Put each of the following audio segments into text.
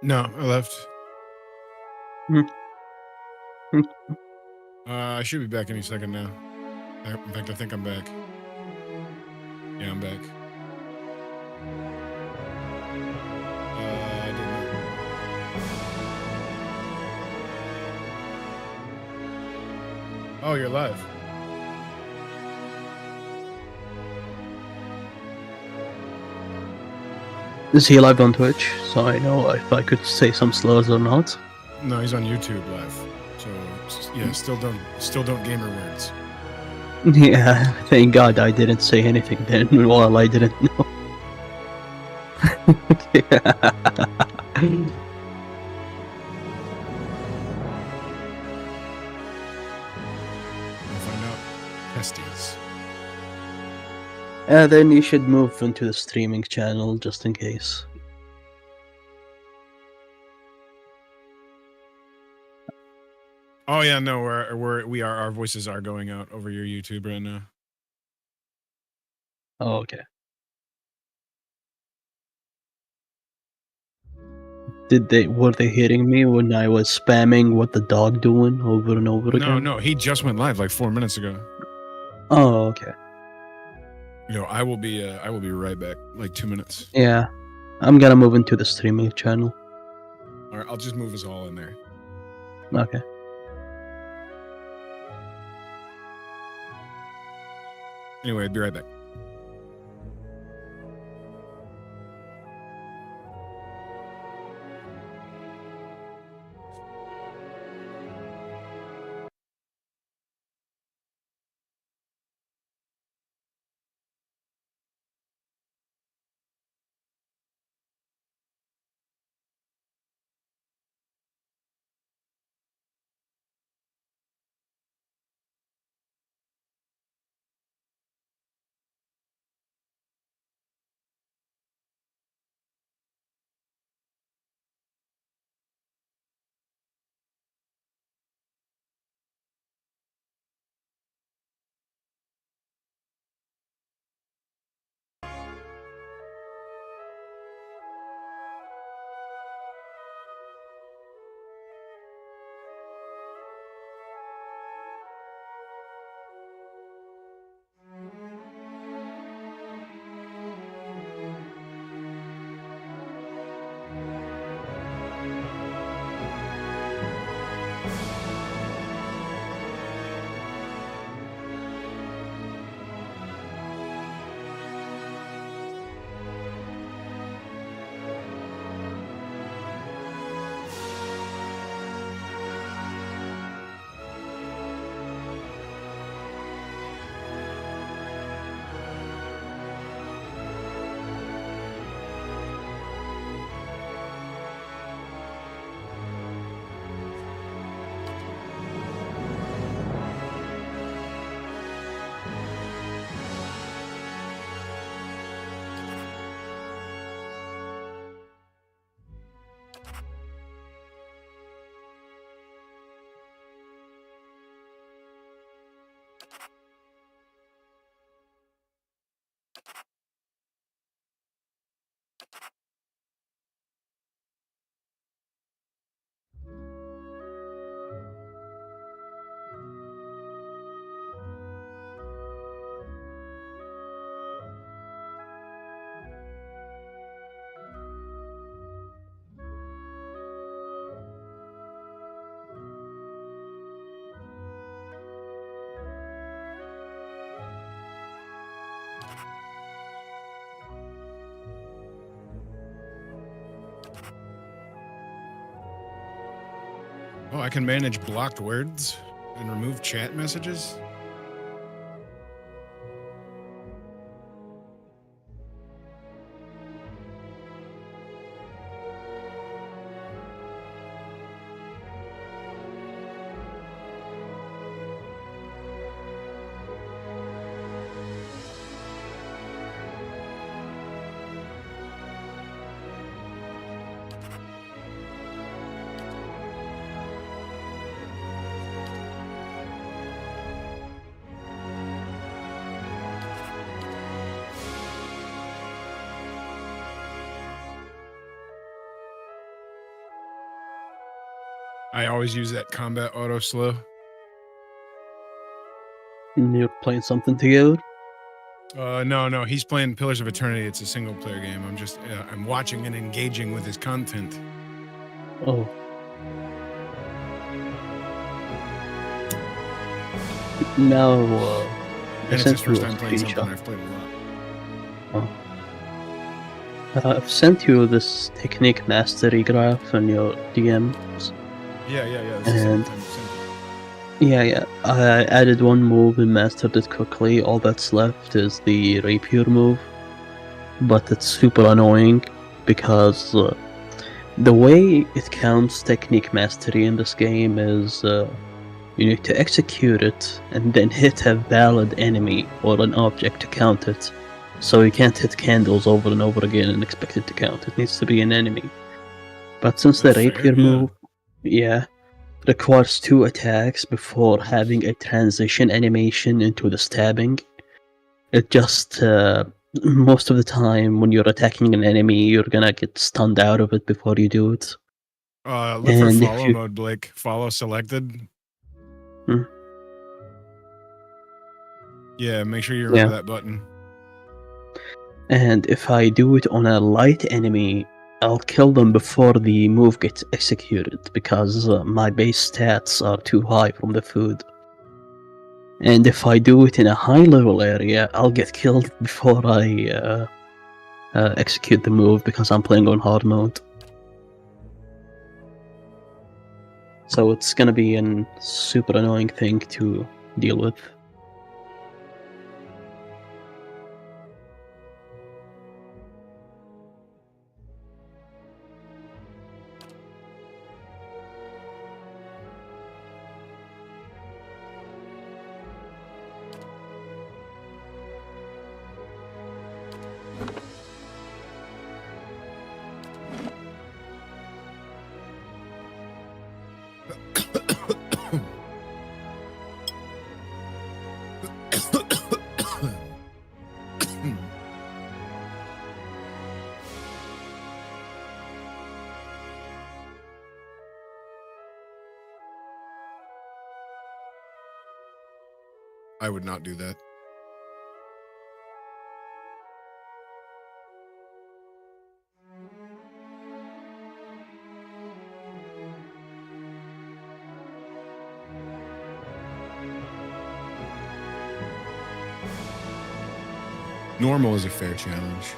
No, I left. Mm, mm. I should be back any second now. In fact, I think I'm back. Yeah, I'm back. I did not. Oh, you're live. Is he live on Twitch? So I know if I could say some slurs or not. No, he's on YouTube live. So yeah, still don't gamer words. Yeah, thank God I didn't say anything then while I didn't know. We'll find out. Testes. Then you should move into the streaming channel just in case. Oh yeah, no, our voices are going out over your YouTube right now. Oh, okay. Were they hitting me when I was spamming what the dog doing over and over again? No, he just went live like 4 minutes ago. Oh, okay. I will be right back. Like 2 minutes. Yeah, I'm gonna move into the streaming channel. All right, I'll just move us all in there. Okay. Anyway, I'll be right back. Oh, I can manage blocked words and remove chat messages. I always use that combat auto slow. You're playing something together? No, he's playing Pillars of Eternity. It's a single player game. I'm watching and engaging with his content. Oh. Now, I And it's his sent you first a time playing something screenshot. I've played a lot. I've sent you this technique mastery graph on your DMs. Yeah. This is the And second time. yeah, I added one move and mastered it quickly. All that's left is the rapier move, but it's super annoying because the way it counts technique mastery in this game is you need to execute it and then hit a valid enemy or an object to count it. So you can't hit candles over and over again and expect it to count. It needs to be an enemy. But since the That's fair, rapier yeah. move, requires 2 attacks before having a transition animation into the stabbing, it just most of the time when you're attacking an enemy, you're gonna get stunned out of it before you do it. Look for And if follow you mode, Blake. Follow selected. Hmm. Yeah, make sure you remember that button. And if I do it on a light enemy, I'll kill them before the move gets executed because my base stats are too high from the food. And if I do it in a high level area, I'll get killed before I execute the move because I'm playing on hard mode. So it's gonna be a super annoying thing to deal with. I would not do that. Normal is a fair challenge.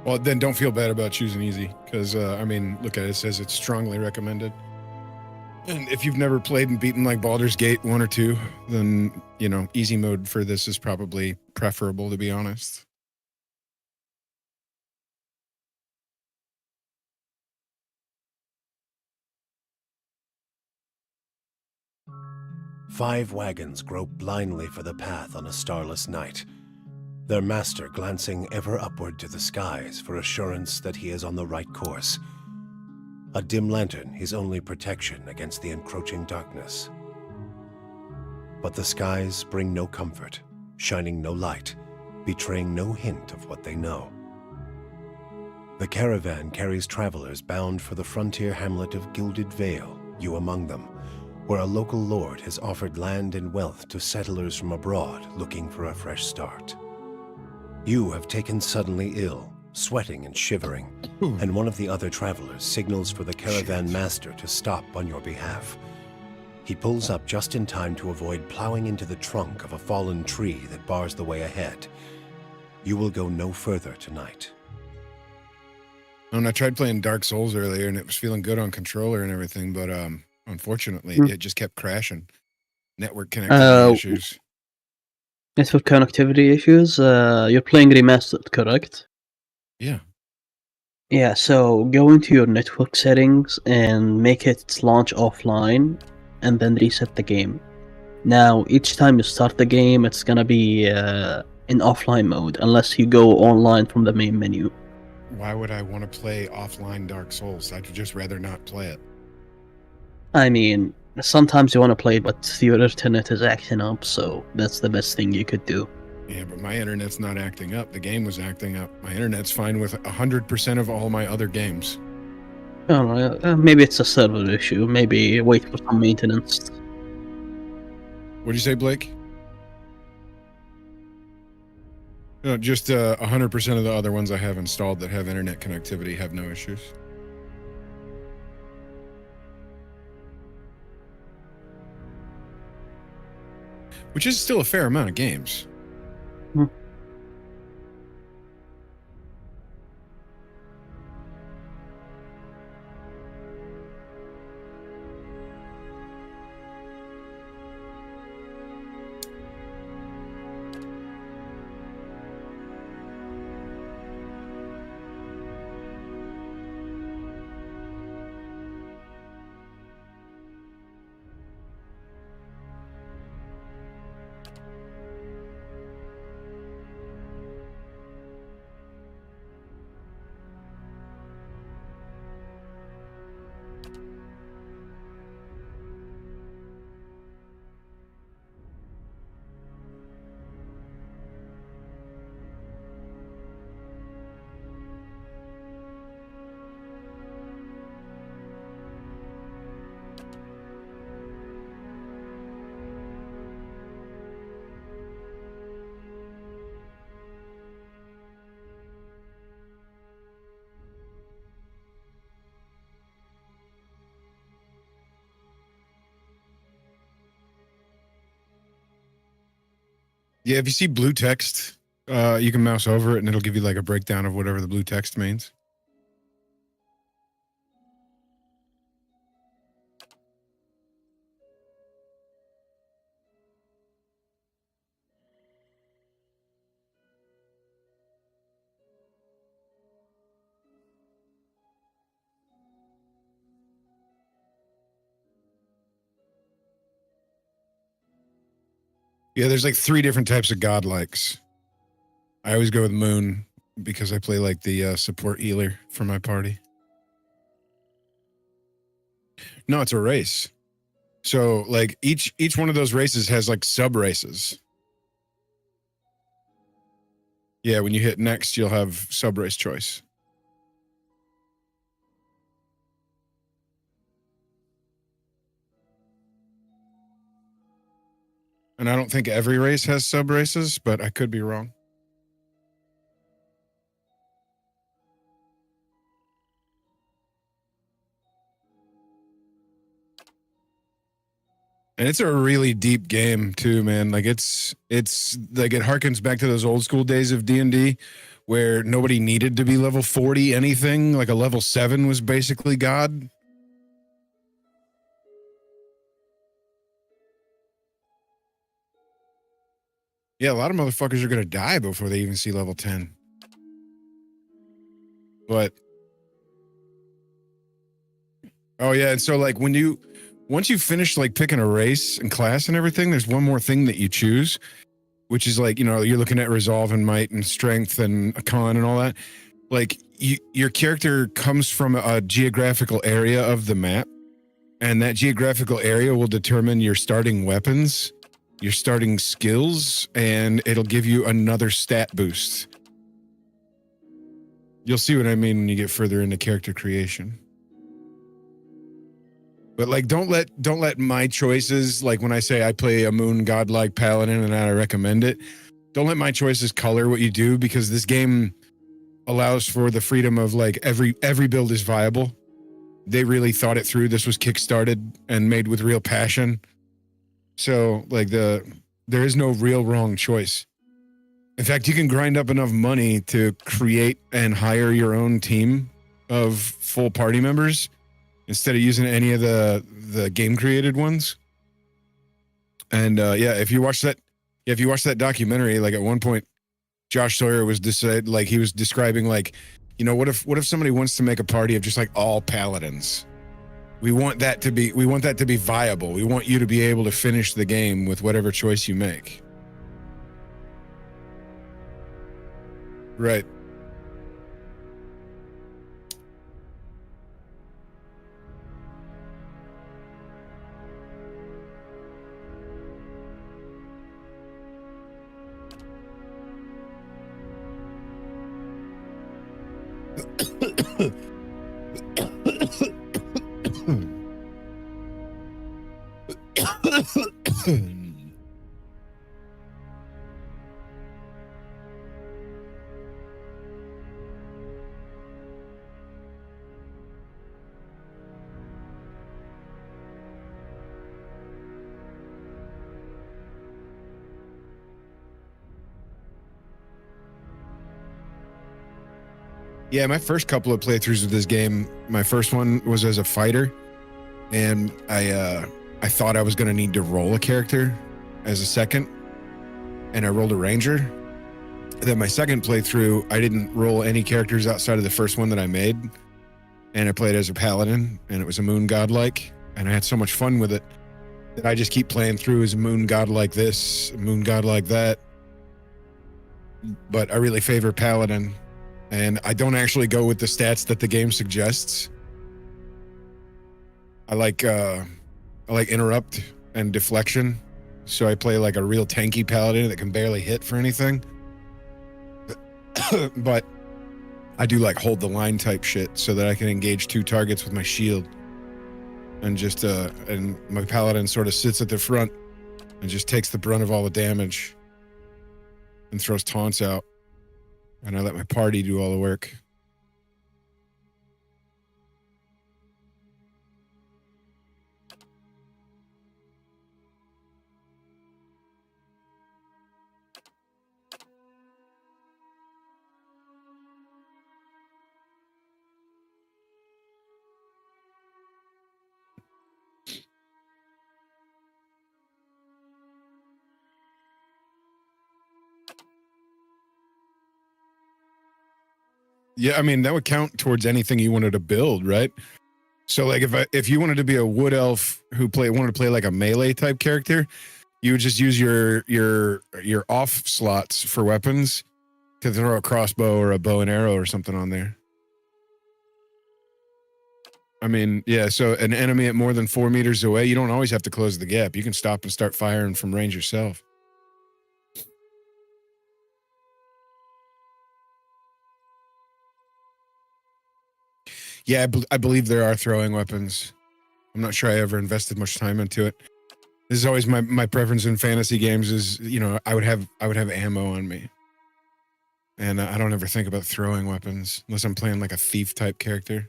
Well, then don't feel bad about choosing easy, because, I mean, look at it. It says it's strongly recommended. And if you've never played and beaten like Baldur's Gate 1 or 2, then, you know, easy mode for this is probably preferable, to be honest. Five wagons grope blindly for the path on a starless night, their master glancing ever upward to the skies for assurance that he is on the right course. A dim lantern his only protection against the encroaching darkness. But the skies bring no comfort, shining no light, betraying no hint of what they know. The caravan carries travelers bound for the frontier hamlet of Gilded Vale, you among them, where a local lord has offered land and wealth to settlers from abroad looking for a fresh start. You have taken suddenly ill, sweating and shivering, and one of the other travelers signals for the caravan master to stop on your behalf. He pulls up just in time to avoid plowing into the trunk of a fallen tree that bars the way ahead. You will go no further tonight. And I tried playing Dark Souls earlier, and it was feeling good on controller and everything, but unfortunately, it just kept crashing. Network connectivity issues. Network connectivity issues? You're playing remastered, correct? Yeah. Yeah, so go into your network settings and make it launch offline, and then reset the game. Now, each time you start the game, it's gonna be in offline mode, unless you go online from the main menu. Why would I want to play offline Dark Souls? I'd just rather not play it. I mean, sometimes you want to play, but your internet is acting up, so that's the best thing you could do. Yeah, but my internet's not acting up. The game was acting up. My internet's fine with 100% of all my other games. I don't know, maybe it's a server issue. Maybe wait for some maintenance. What'd you say, Blake? No, just 100% of the other ones I have installed that have internet connectivity have no issues. Which is still a fair amount of games. Yeah, if you see blue text, you can mouse over it and it'll give you like a breakdown of whatever the blue text means. Yeah, there's like 3 different types of godlikes. I always go with Moon because I play like the support healer for my party. No, it's a race. So like each one of those races has like sub races. Yeah, when you hit next, you'll have sub race choice. And I don't think every race has sub races, but I could be wrong. And it's a really deep game too, man. Like it's like it harkens back to those old school days of D&D where nobody needed to be level 40 anything. Like a level 7 was basically God. Yeah, a lot of motherfuckers are gonna die before they even see level 10. But oh yeah, and so like once you finish like picking a race and class and everything, there's one more thing that you choose, which is like, you're looking at resolve and might and strength and a con and all that. Like your character comes from a geographical area of the map, and that geographical area will determine your starting weapons, your starting skills, and it'll give you another stat boost. You'll see what I mean when you get further into character creation. But like don't let my choices, like when I say I play a moon godlike paladin and I recommend it, don't let my choices color what you do, because this game allows for the freedom of like every build is viable. They really thought it through. This was kickstarted and made with real passion. So like there is no real wrong choice. In fact, you can grind up enough money to create and hire your own team of full party members instead of using any of the game created ones. And if you watch that documentary, like at one point Josh Sawyer was he was describing like, what if somebody wants to make a party of just like all paladins? We want that to be viable. We want you to be able to finish the game with whatever choice you make. Right. Yeah, my first couple of playthroughs of this game, my first one was as a fighter, and I thought I was going to need to roll a character as a second, and I rolled a ranger. Then my second playthrough, I didn't roll any characters outside of the first one that I made, and I played as a paladin, and it was a moon godlike, and I had so much fun with it that I just keep playing through as a moon god like this, a moon god like that. But I really favor paladin. And I don't actually go with the stats that the game suggests. I like interrupt and deflection. So I play like a real tanky paladin that can barely hit for anything. But I do like hold the line type shit so that I can engage 2 targets with my shield. And just and my paladin sort of sits at the front and just takes the brunt of all the damage and throws taunts out. And I let my party do all the work. Yeah, I mean, that would count towards anything you wanted to build, right? So like if you wanted to be a wood elf who wanted to play like a melee type character, you would just use your off slots for weapons to throw a crossbow or a bow and arrow or something on there. I mean, yeah, so an enemy at more than 4 meters away, you don't always have to close the gap. You can stop and start firing from range yourself. Yeah, I believe there are throwing weapons. I'm not sure I ever invested much time into it. This is always my preference in fantasy games is, you know, I would have ammo on me. And I don't ever think about throwing weapons unless I'm playing like a thief type character.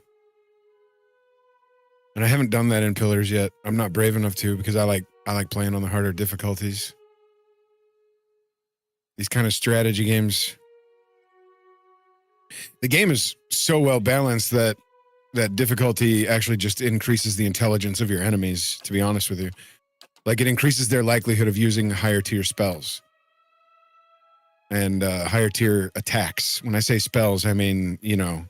And I haven't done that in Pillars yet. I'm not brave enough to because I like playing on the harder difficulties. These kind of strategy games. The game is so well balanced that difficulty actually just increases the intelligence of your enemies, to be honest with you. Like it increases their likelihood of using higher tier spells and higher tier attacks. When I say spells, I mean, you know,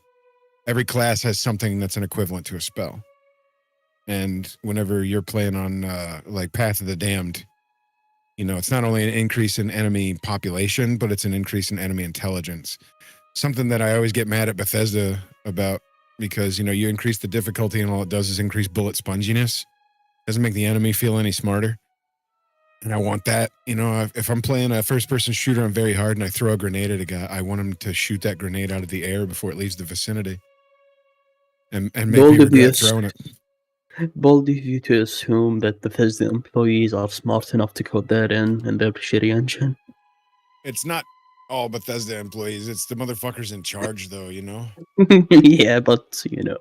every class has something that's an equivalent to a spell. And whenever you're playing on like Path of the Damned, you know, it's not only an increase in enemy population, but it's an increase in enemy intelligence. Something that I always get mad at Bethesda about because, you know, you increase the difficulty and all it does is increase bullet sponginess. Doesn't make the enemy feel any smarter. And I want that, you know, if I'm playing a first-person shooter, I'm very hard and I throw a grenade at a guy, I want him to shoot that grenade out of the air before it leaves the vicinity. And make me regret throwing it. Bold of you to assume that the Bethesda employees are smart enough to code that in their shitty engine. It's not all Bethesda employees. It's the motherfuckers in charge, though, you know? Yeah, but, you know,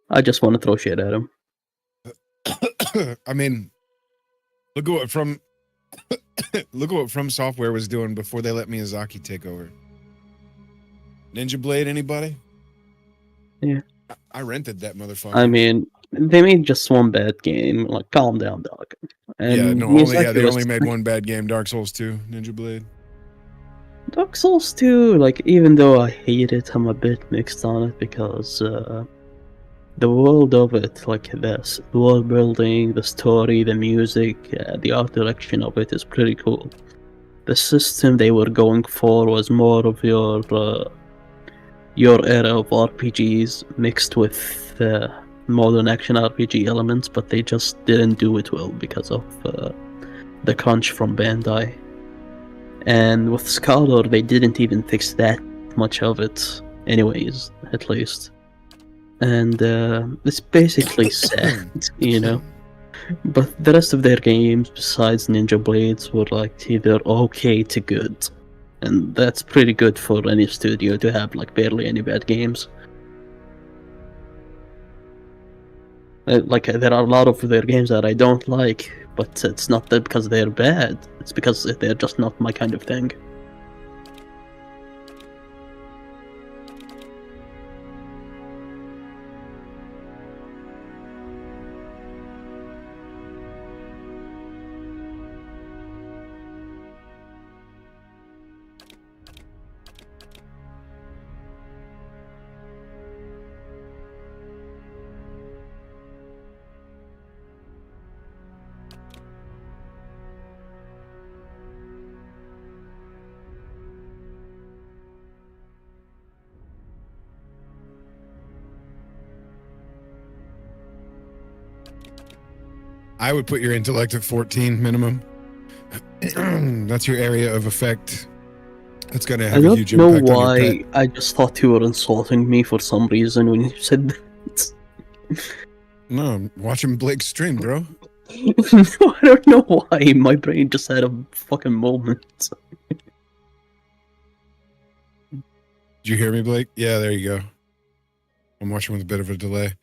I just want to throw shit at them. I mean, look at what From Software was doing before they let Miyazaki take over. Ninja Blade, anybody? Yeah. I rented that motherfucker. I mean, they made just one bad game. Like, calm down, dog. And yeah, no, they only made one bad game, Dark Souls 2, Ninja Blade. Dark Souls 2, like, even though I hate it, I'm a bit mixed on it because the world of it, like this, the world building, the story, the music, the art direction of it is pretty cool. The system they were going for was more of your era of RPGs mixed with modern action RPG elements, but they just didn't do it well because of the crunch from Bandai. And with Scholar, they didn't even fix that much of it, anyways, at least. and it's basically sad, you know. But the rest of their games, besides Ninja Blades, were like either okay to good, and that's pretty good for any studio to have like barely any bad games. Like there are a lot of their games that I don't like, but it's not that because they're bad. It's because they're just not my kind of thing. I would put your intellect at 14 minimum. That's your area of effect. That's going to I have a don't huge know impact on your pet. why. I just thought you were insulting me for some reason when you said that. No, I'm watching Blake's stream, bro. No, I don't know why. My brain just had a fucking moment. Did you hear me, Blake? Yeah, there you go. I'm watching with a bit of a delay.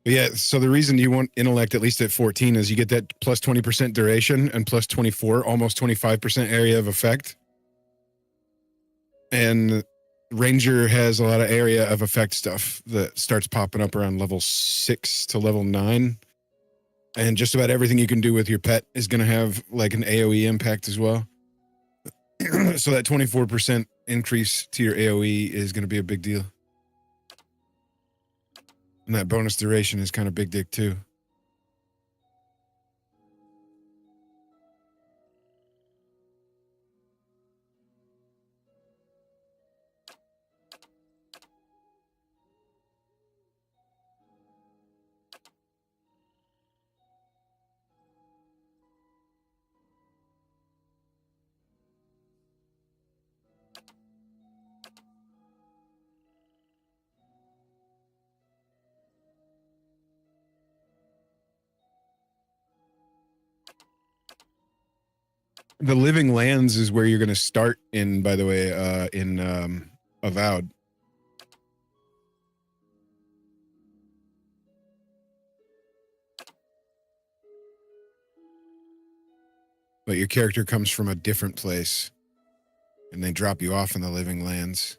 But yeah, so the reason you want intellect at least at 14 is you get that plus 20% duration and plus 24, almost 25% area of effect. And Ranger has a lot of area of effect stuff that starts popping up around level 6 to level 9. And just about everything you can do with your pet is going to have like an AoE impact as well. So that 24% increase to your AoE is going to be a big deal. And that bonus duration is kind of big dick too. The Living Lands is where you're going to start in, by the way, in Avowed. But your character comes from a different place, and they drop you off in the Living Lands.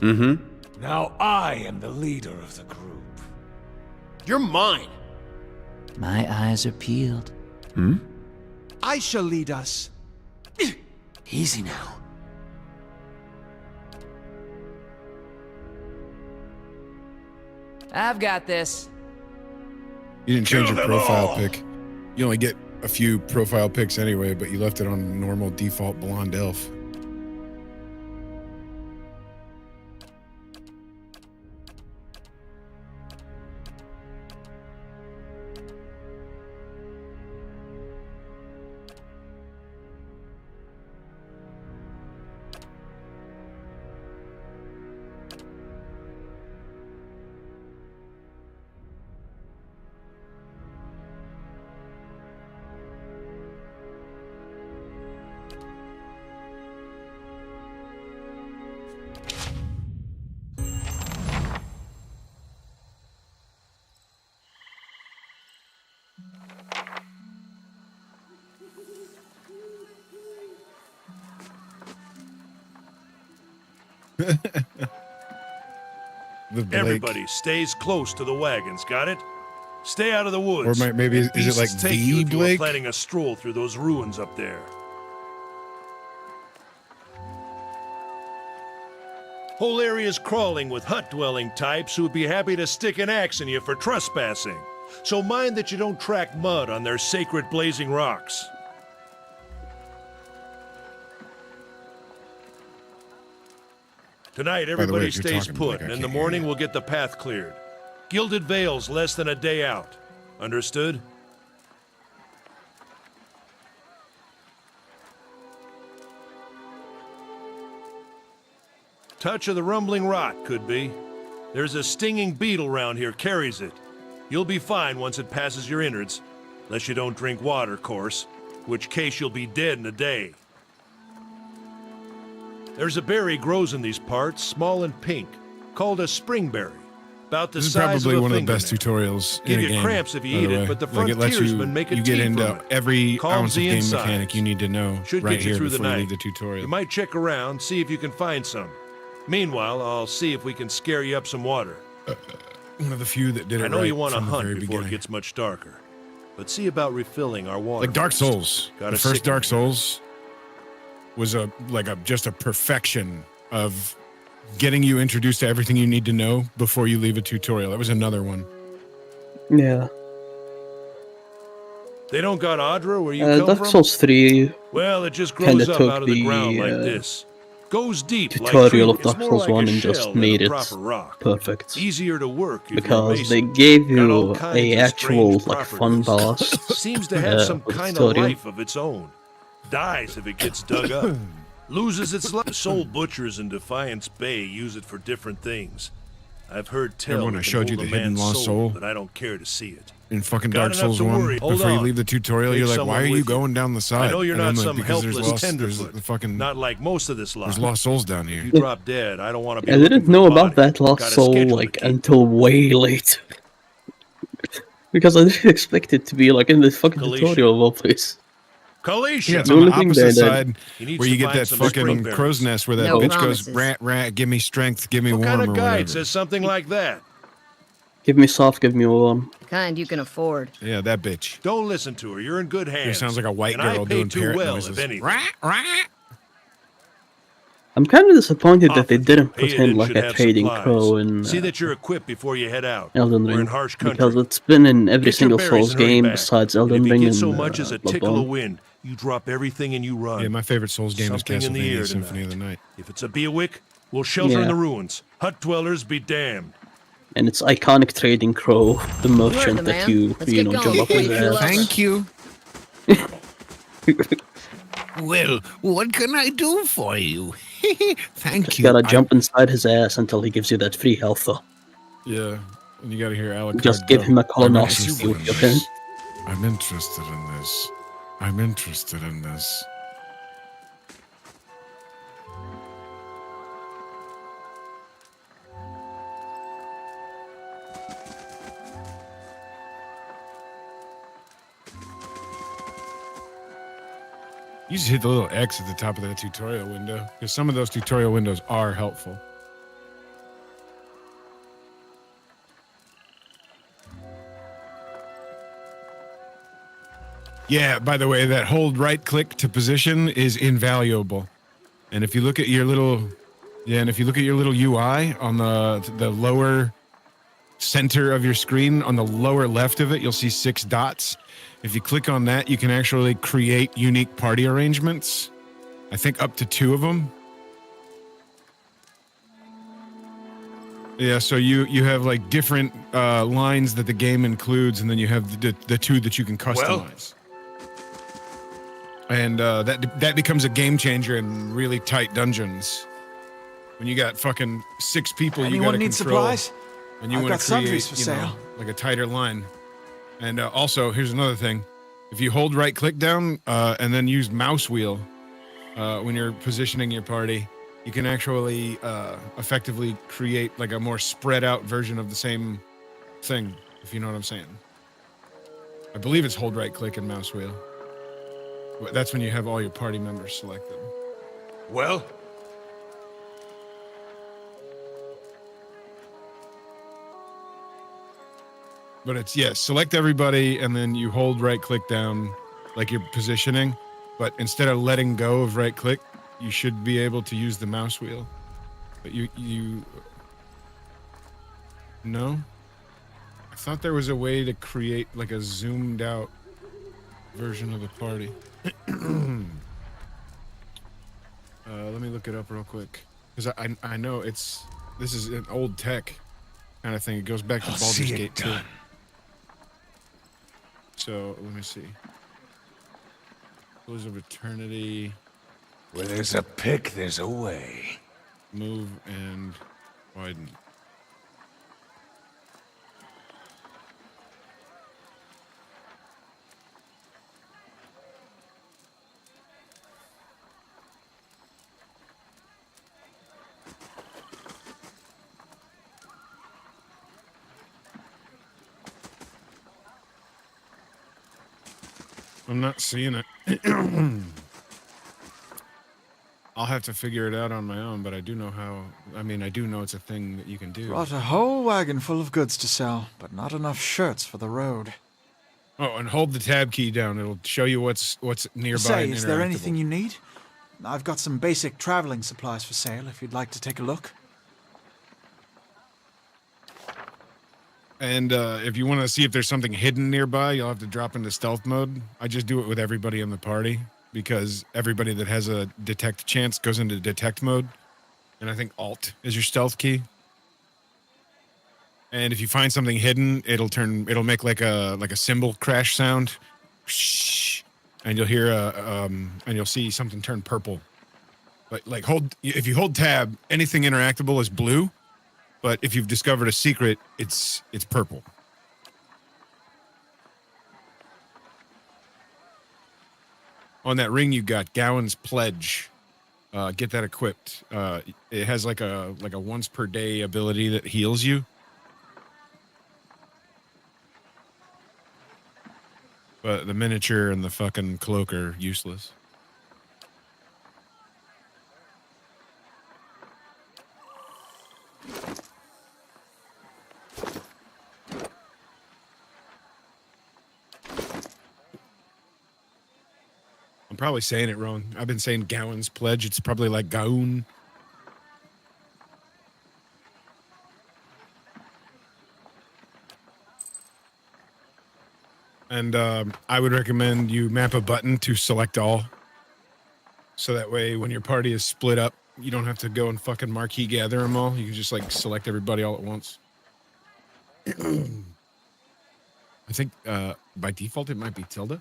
Mm-hmm. Now I am the leader of the group. You're mine. My eyes are peeled. Hmm? I shall lead us. Easy now. I've got this. You didn't change Kill your them profile all. pic. You only get a few profile pics anyway, but you left it on normal default blonde elf. The Blake. Everybody stays close to the wagons, got it? Stay out of the Or woods. maybe is it Beasts like take you the if you were Blake? planning a stroll through those ruins up there. Whole area's crawling with hut-dwelling types who would be happy to stick an axe in you for trespassing. So mind that you don't track mud on their sacred blazing rocks. Tonight, By the way, everybody if you're stays talking, put, like, I and in the can't hear morning you. we'll get the path cleared. Gilded Vale's less than a day out. Understood? Touch of the rumbling rot, could be. There's a stinging beetle round here, carries it. You'll be fine once it passes your innards. Unless you don't drink water, course. Which case you'll be dead in a day. There's a berry grows in these parts, small and pink, called a springberry. About the This is size probably of a one of the best fingernail. tutorials Give in a you game. cramps if you by the eat it, way. but the Like, it lets you, frontiersmen make a you get tea into from it. every Calms ounce of the game insides. mechanic you need to know Should right get you here through the before you night. leave the tutorial. You might check around, see if you can find some. Meanwhile, I'll see if we can scare you up some water. One of the few that did it I know right you want to from the hunt very before beginning. it gets much darker, but see about refilling our water. Like Dark first. Souls. Got The a first sick Dark one. Souls was just a perfection of getting you introduced to everything you need to know before you leave a tutorial. That was another one. Yeah. They don't got Audra where you come Dark from? Souls 3 Well, it just kinda grows up took out of the the, ground like this. Goes deep tutorial like of tree. Dark It's more Souls like 1 a and just shell than made a it proper rock. perfect. Easier to work if you're a Because mason. they gave Got all you kinds a of actual strange like fun properties. boss. Seems to have some for the kind of tutorial. life of its own. Dies if it gets dug up. Loses its life. Soul butchers in Defiance Bay use it for different things. I've heard tell Remember when it I can showed you hold the a hidden man's lost soul? but I don't care to see it. In fucking Got Dark enough Souls to 1, worry. Hold before you on. leave the tutorial, Take you're like, someone why are you with you. going down the side? I know you're And not I'm like, some because there's helpless there's tenderfoot. the fucking Not like most of this lot. there's lost souls down here. You drop dead. I don't want to be. I looking didn't for know the about body. that lost Got a soul schedule to like keep. until way late. Because I didn't expect it to be like in the fucking Kalisha. tutorial of all place. Kalisha. Yeah, it's The on the only thing opposite that- side He needs where to you get find that some fucking springberries. crow's nest where that No bitch promises. goes, rat, give me strength, give me What warm kind or of guide whatever. says something like that? Give me soft, give me warm. Kind you can afford. Yeah, that bitch. Don't listen to her. You're in good hands. She sounds like a white and I girl pay doing too parrot well, noises. if anything. Rat, rat. I'm kind of disappointed that they Often, didn't put Hayden in like should a have trading supplies. crow in See that you're equipped before you head out. Elden We're Ring, in harsh country. because it's been in every Get your single berries Souls and hurry game back. besides And Elden if Ring you and get so much as a tickle of Bloodborne. wind, you drop everything and you run. Yeah, my favorite Souls game Something is in the air Castlevania Symphony of tonight. the Night. If it's a Bewick, we'll shelter in Yeah. the ruins. Hut dwellers be damned. And it's iconic trading crow, the merchant the that man. you Let's you get know going jump up before his you feel ass. up. Thank you. Well, what can I do for you? Thank you. Gotta jump inside his ass until he gives you that free health though. Yeah, and you gotta hear Alucard Just give go, him a "I'm colonoscopy interested with in your this. pen. I'm interested in this. I'm interested in this. You just hit the little X at the top of that tutorial window, because some of those tutorial windows are helpful. Yeah, by the way, that hold right click to position is invaluable. And if you look at your little UI on the lower center of your screen, on the lower left of it, you'll see 6 dots. If you click on that, you can actually create unique party arrangements. I think up to 2 of them. Yeah, so you have like different lines that the game includes, and then you have the 2 that you can customize. And that becomes a game changer in really tight dungeons. When you got fucking 6 people, you Anyone gotta need control. supplies? And you I've want got to create, sundries for sale. like a tighter line. And also, here's another thing: if you hold right click down and then use mouse wheel when you're positioning your party, you can actually effectively create like a more spread out version of the same thing. If you know what I'm saying. I believe it's hold right click and mouse wheel. That's when you have all your party members selected. Well, But it's, yes, select everybody, and then you hold right click down like you're positioning. But instead of letting go of right click, you should be able to use the mouse wheel. But you no? I thought there was a way to create like a zoomed out version of the party. Let me look it up real quick. Because I know this is an old tech kind of thing. It goes back to I'll Baldur's see it Gate 2. done. So let me see. Pillars of Eternity, Where there's a pick, there's a way. move and widen. I'm not seeing it. I'll have to figure it out on my own, but I do know how. I mean, I do know it's a thing that you can do. Brought a whole wagon full of goods to sell, but not enough shirts for the road. Oh, and hold the tab key down. It'll show you what's nearby. Say, and is there interactable. anything you need? I've got some basic traveling supplies for sale if you'd like to take a look. And if you want to see if there's something hidden nearby, you'll have to drop into stealth mode. I just do it with everybody in the party because everybody that has a detect chance goes into detect mode. And I think Alt is your stealth key. And if you find something hidden, it'll make like a cymbal crash sound. And you'll hear and you'll see something turn purple. But like if you hold tab, anything interactable is blue. But if you've discovered a secret, it's purple. On that ring you got, Gowan's Pledge. Get that equipped. It has like a once per day ability that heals you. But the miniature and the fucking cloak are useless. I'm probably saying it wrong. I've been saying Gowan's Pledge. It's probably like Gaun. And I would recommend you map a button to select all. So that way when your party is split up, you don't have to go and fucking marquee gather them all. You can just like select everybody all at once. I think by default it might be tilde.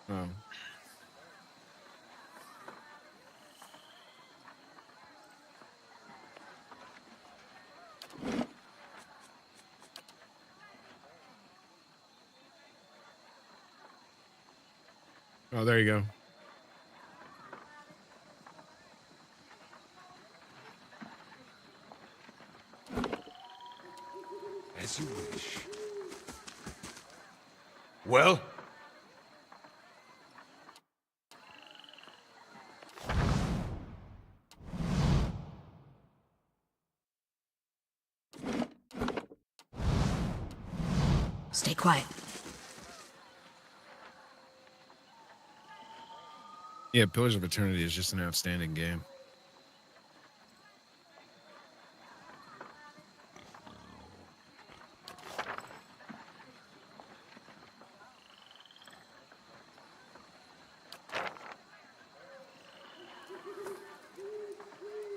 Oh. Oh, there you go. As you wish. Well? Stay quiet. Yeah, Pillars of Eternity is just an outstanding game.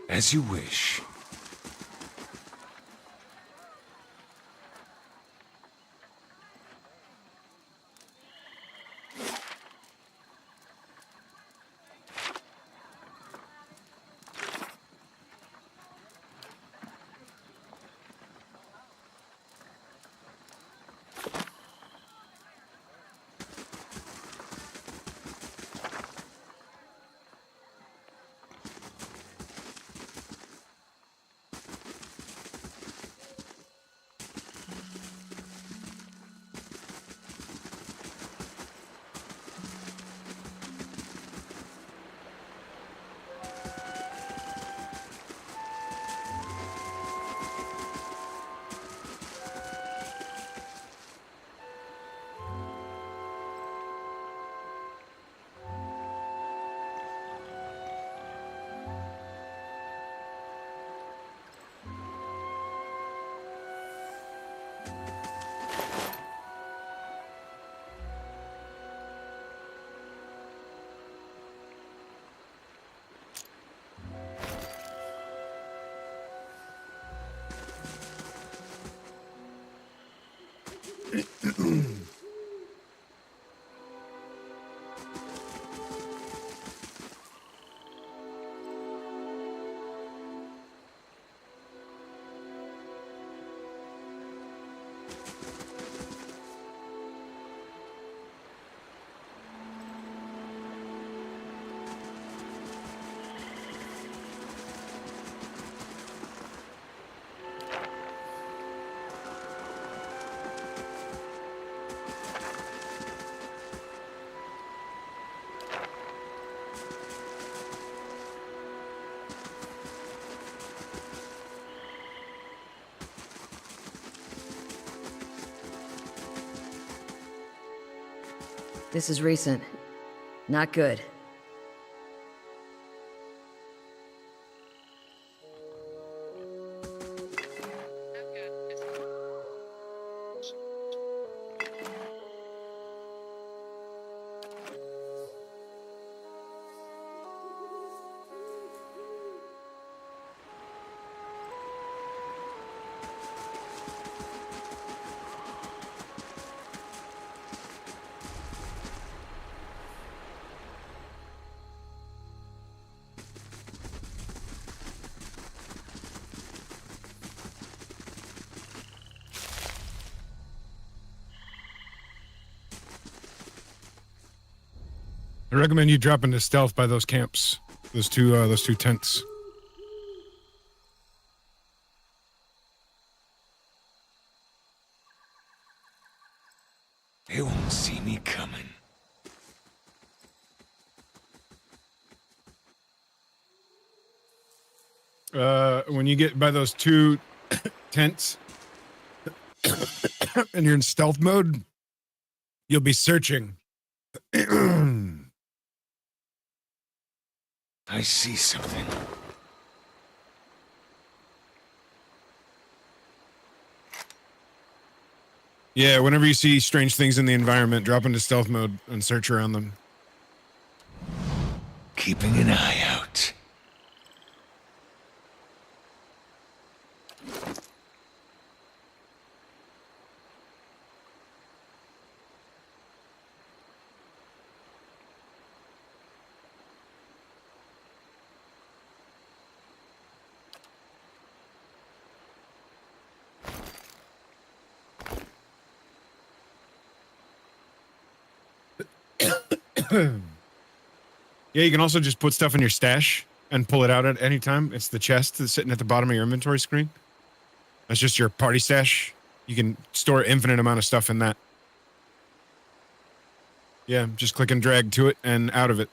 As you wish. This is recent. Not good. I recommend you drop into stealth by those camps, those two tents. They won't see me coming. When you get by those two tents and you're in stealth mode, you'll be searching. I see something. Yeah, whenever you see strange things in the environment, drop into stealth mode and search around them. Keeping an eye out. Yeah, you can also just put stuff in your stash and pull it out at any time. It's the chest that's sitting at the bottom of your inventory screen. That's just your party stash. You can store infinite amount of stuff in that. Yeah, just click and drag to it and out of it.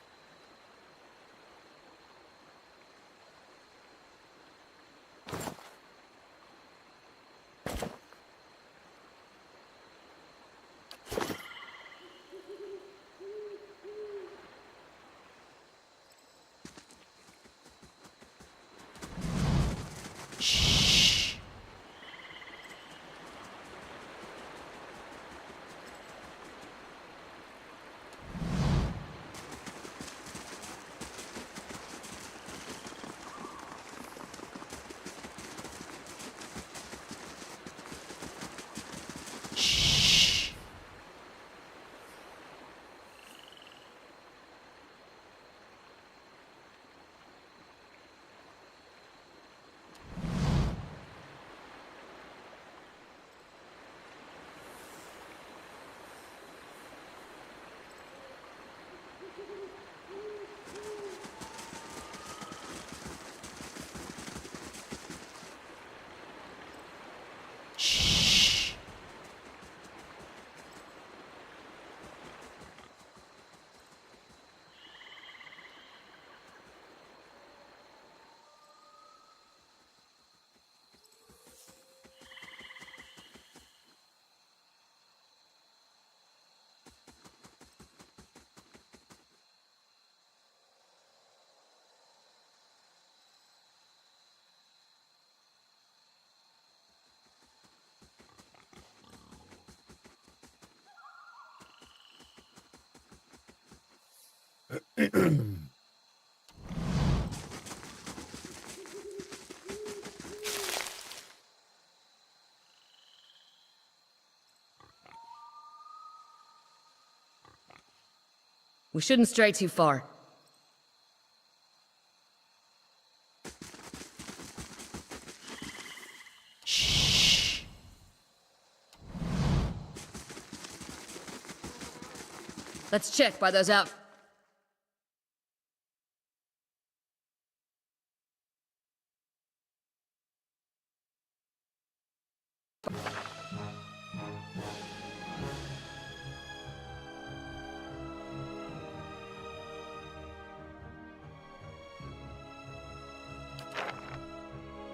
We shouldn't stray too far. Shh. Let's check by those out.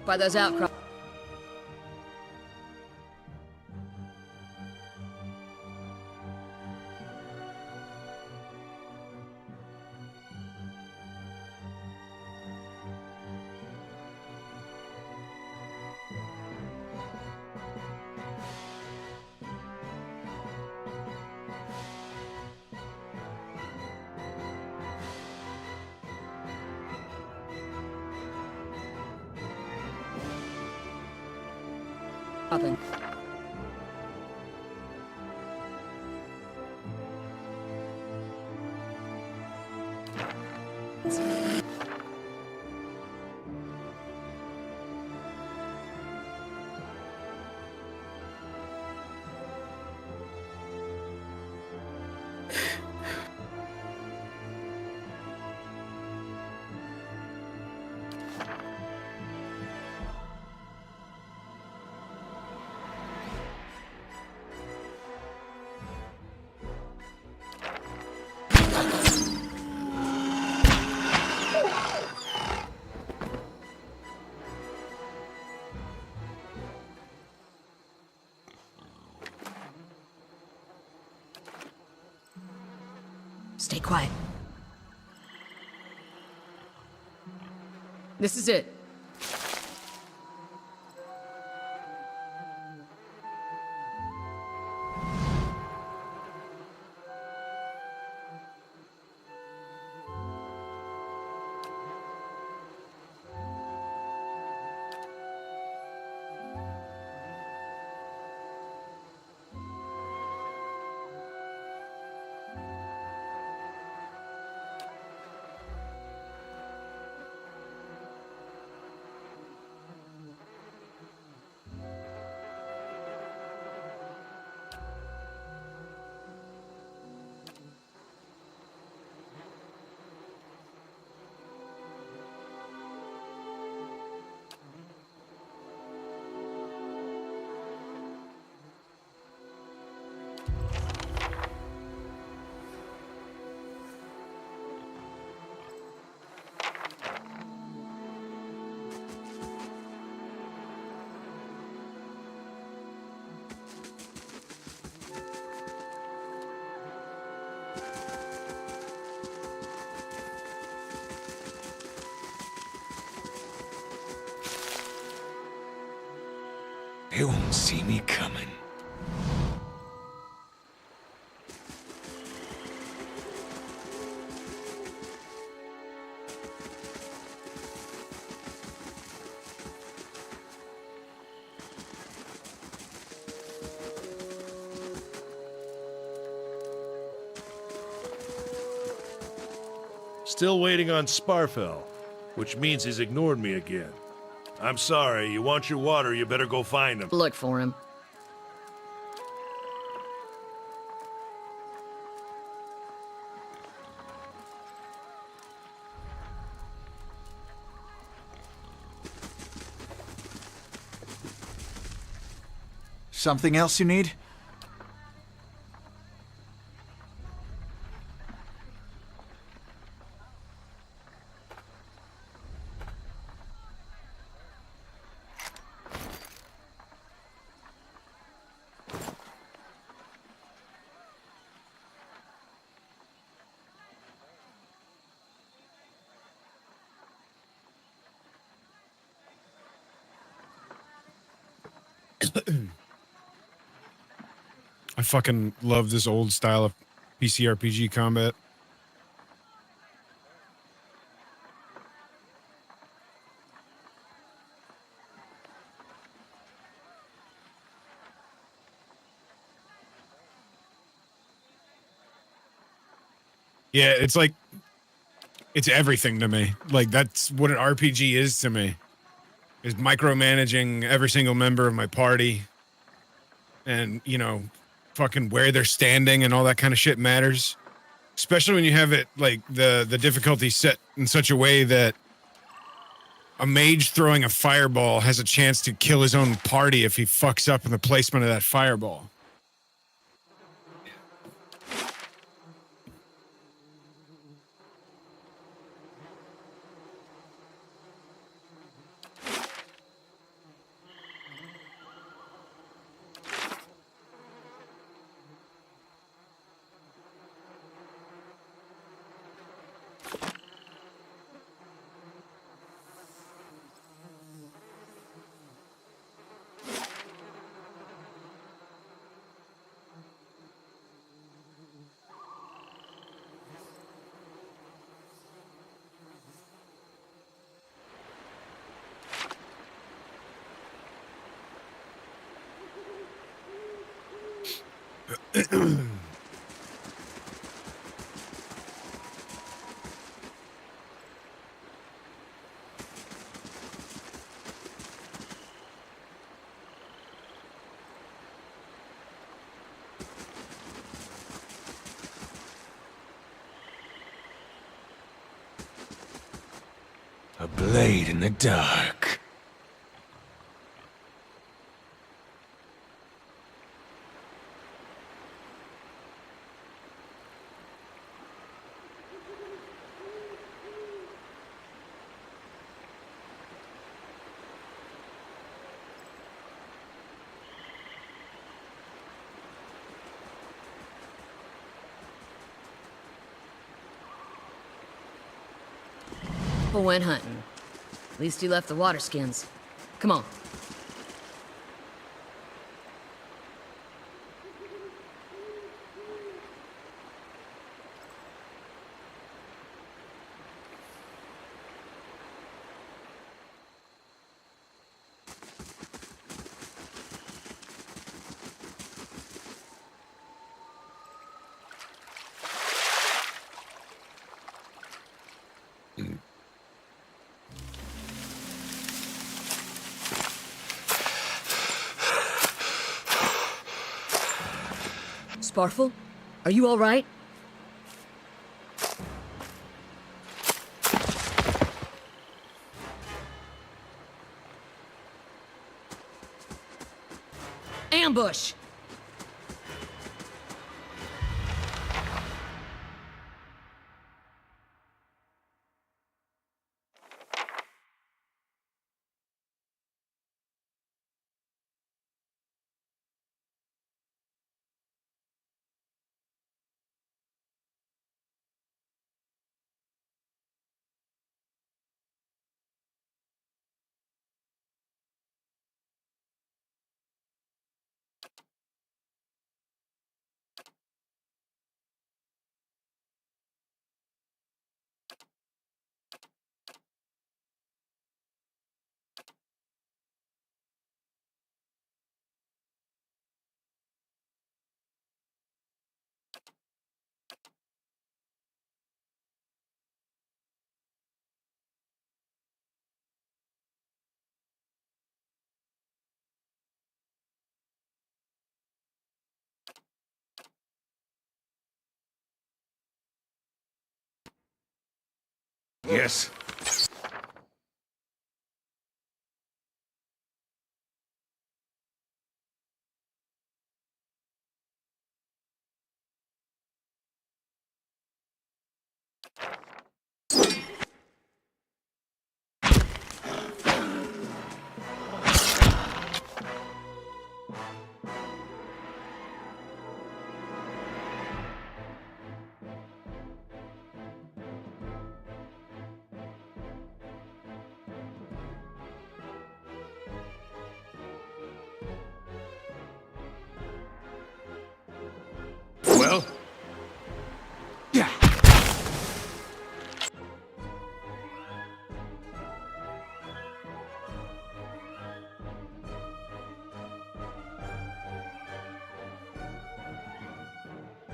By those outcrops. Nothing. Stay quiet. This is it. They won't see me coming. Still waiting on Sparfell, which means he's ignored me again. I'm sorry, you want your water, you better go find him. Look for him. Something else you need? I fucking love this old style of PC RPG combat. Yeah, it's like it's everything to me. Like that's what an RPG is to me. Is micromanaging every single member of my party, and you know, fucking where they're standing and all that kind of shit matters. Especially when you have it like the difficulty set in such a way that a mage throwing a fireball has a chance to kill his own party if he fucks up in the placement of that fireball. A blade in the dark. People went hunting. At least he left the water skins. Come on. Sparful? Are you all right? Ambush! Yes. Well? Yeah.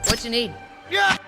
What you need? Yeah.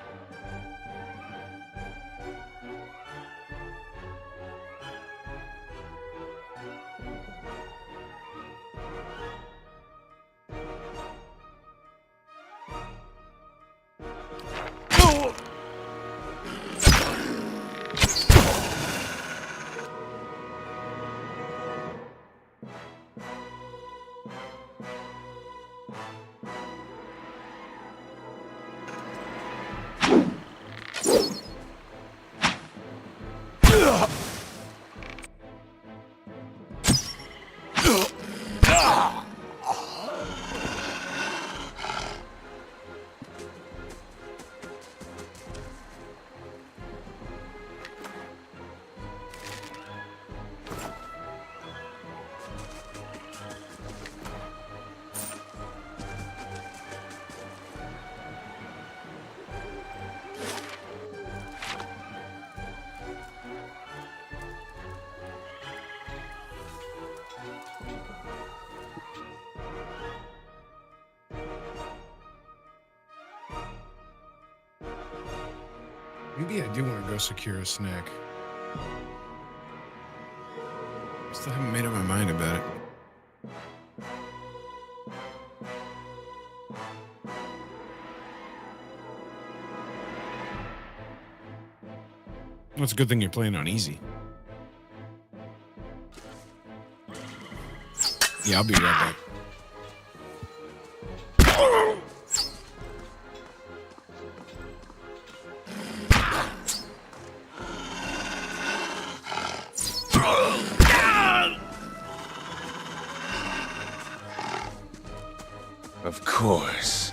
Maybe I do want to go secure a snack. I still haven't made up my mind about it. Well, it's a good thing you're playing on easy. Yeah, I'll be right back. Of course.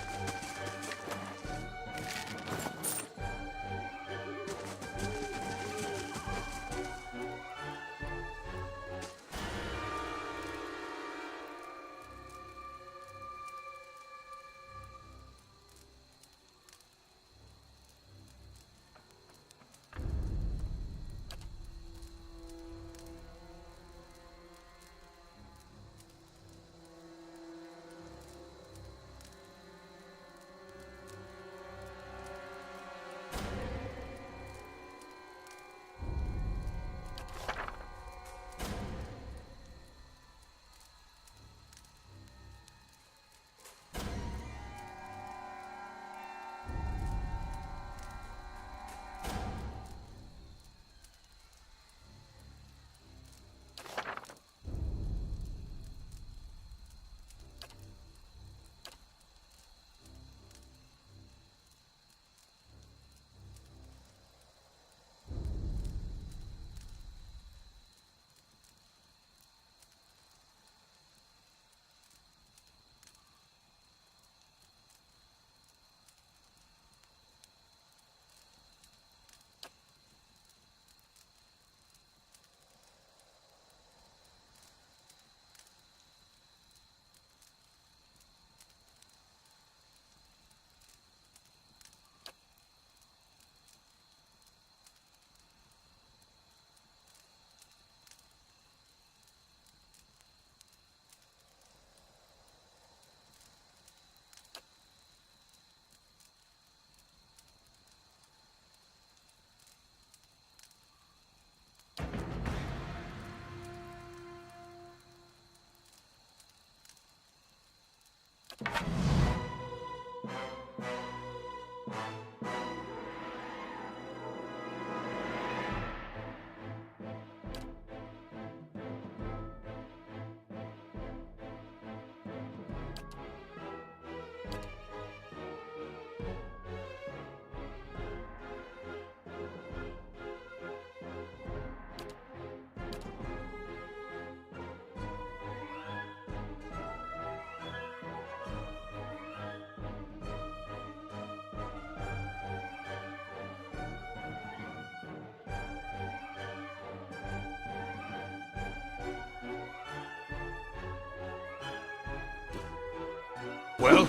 Well?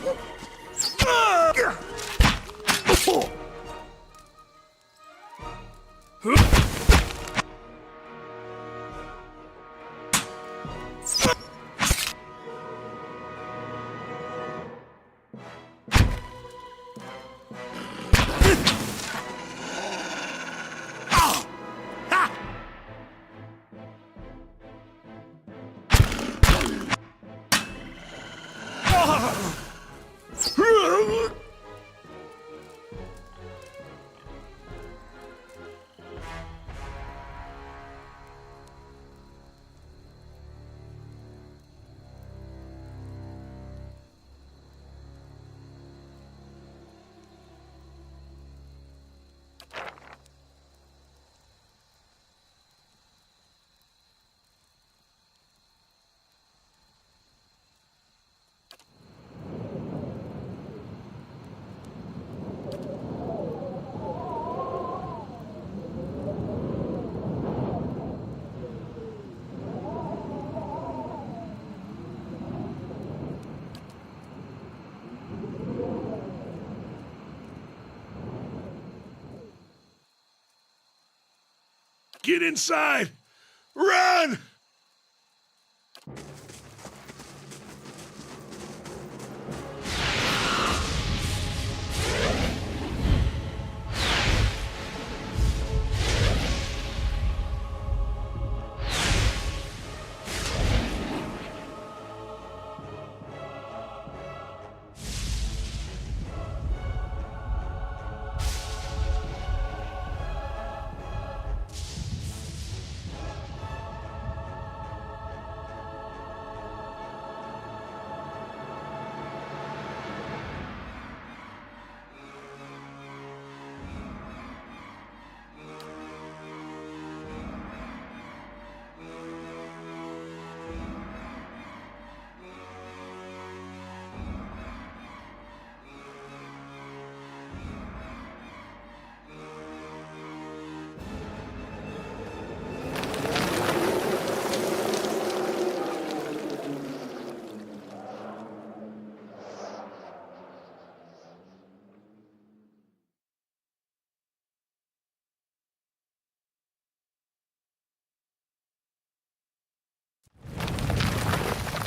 Get inside! Run!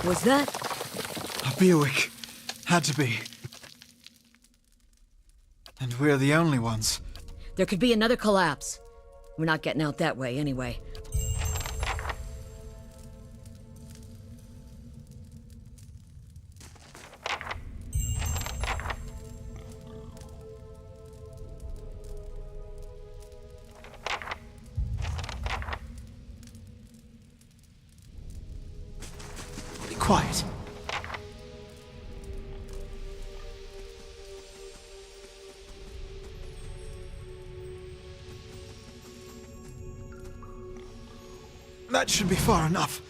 Was that? A Buick. Had to be. And we're the only ones. There could be another collapse. We're not getting out that way anyway. Be quiet. That should be far enough.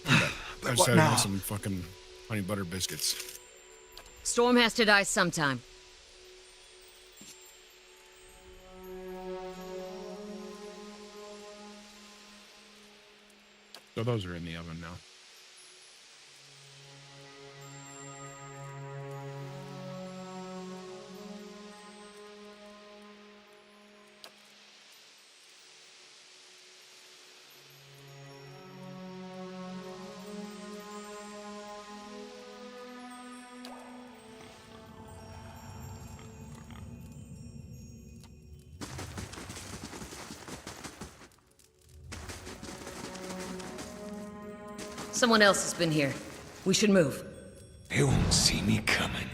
I But just what had now? some fucking honey butter biscuits. Storm has to die sometime. So those are in the oven now. Someone else has been here. We should move. They won't see me coming.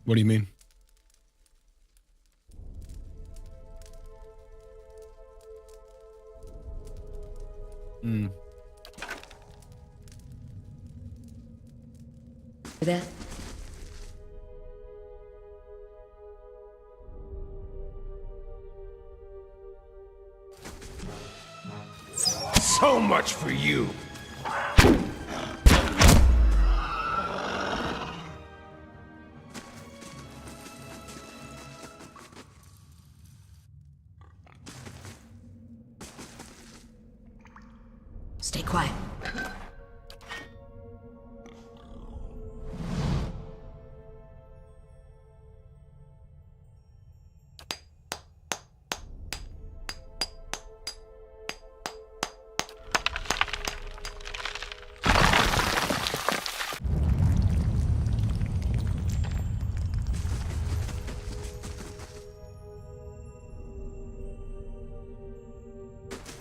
What do you mean? That? So much for you. Stay quiet.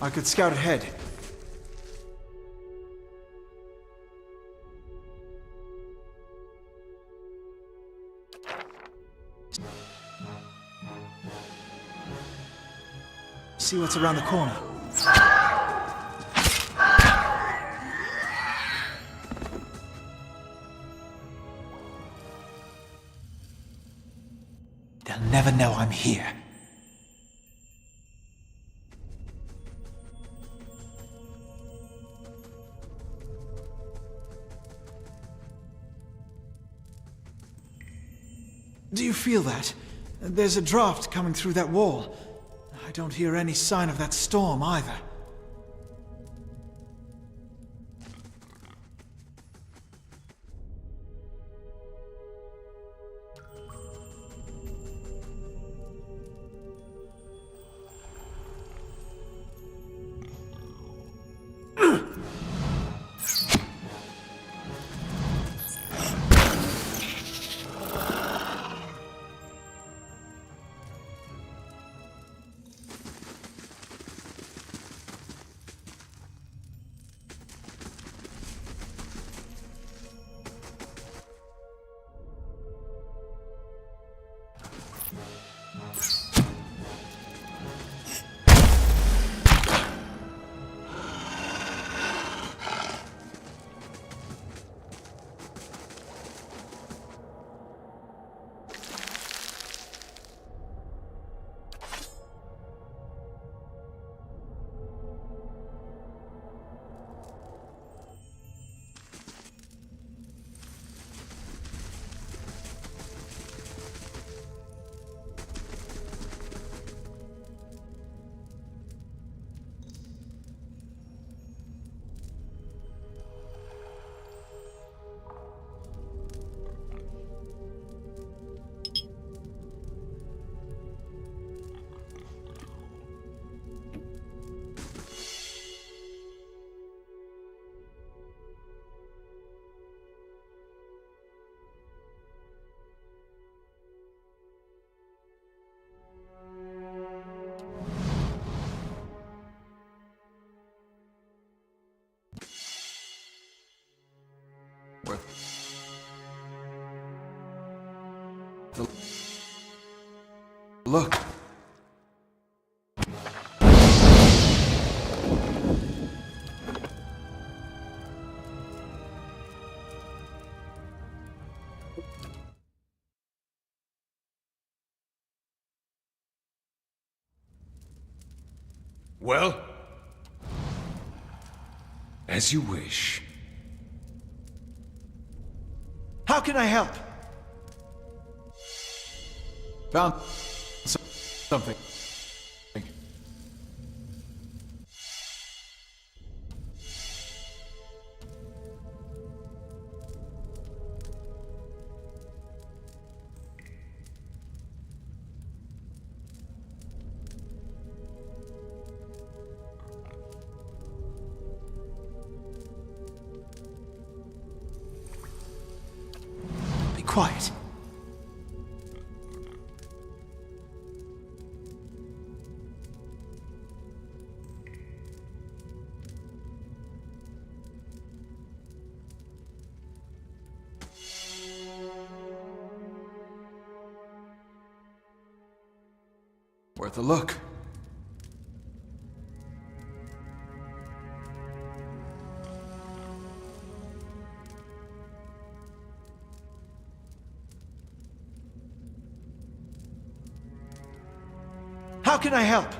I could scout ahead. See what's around the corner. They'll never know I'm here. Do you feel that? There's a draft coming through that wall. I don't hear any sign of that storm either. Look. Well? As you wish. How can I help? Found something. Be quiet. Worth a look. How can I help?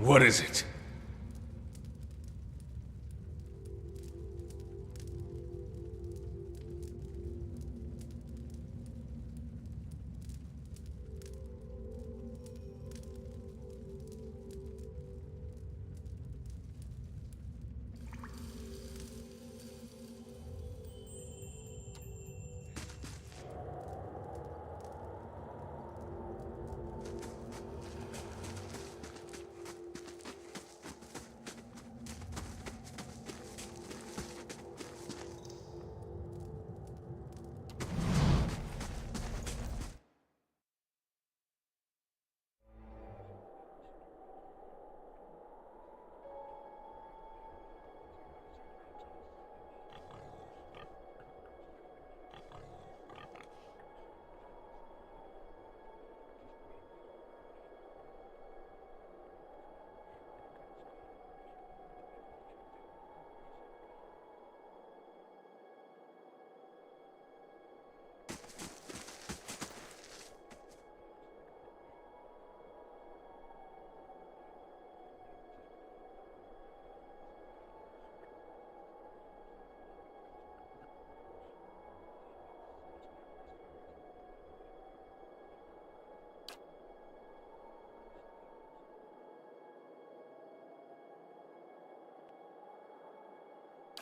What is it?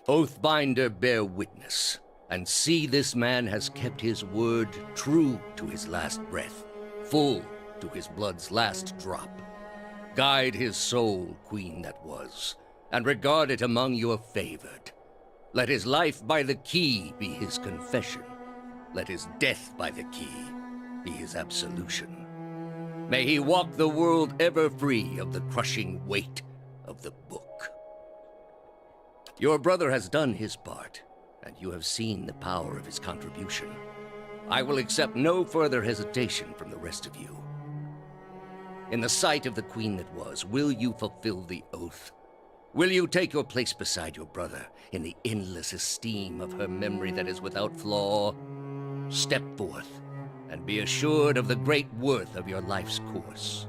Oathbinder, bear witness, and see this man has kept his word true to his last breath, full to his blood's last drop. Guide his soul, queen that was, and regard it among your favored. Let his life by the key be his confession. Let his death by the key be his absolution. May he walk the world ever free of the crushing weight of the book. Your brother has done his part, and you have seen the power of his contribution. I will accept no further hesitation from the rest of you. In the sight of the queen that was, will you fulfill the oath? Will you take your place beside your brother in the endless esteem of her memory that is without flaw? Step forth, and be assured of the great worth of your life's course.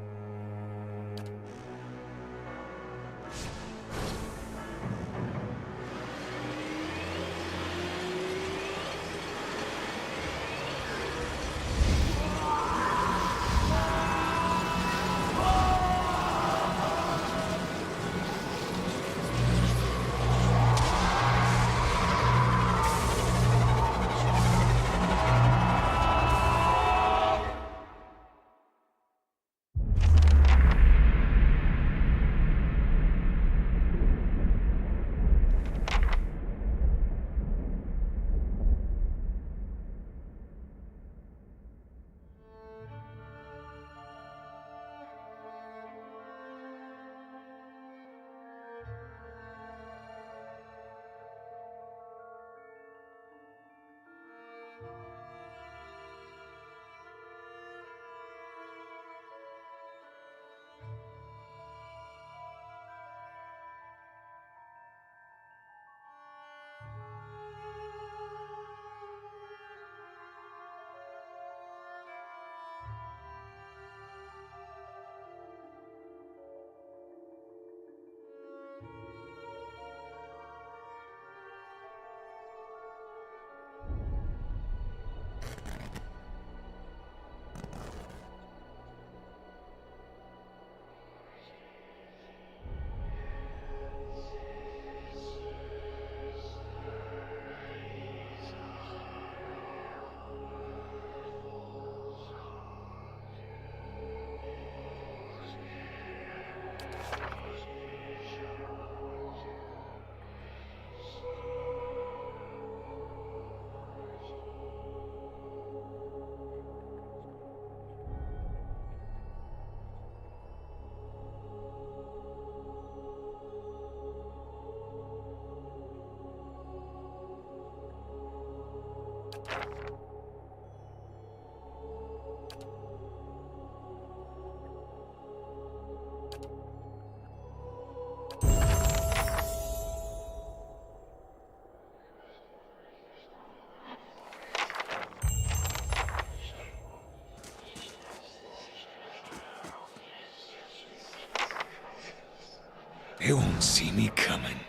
They won't see me coming.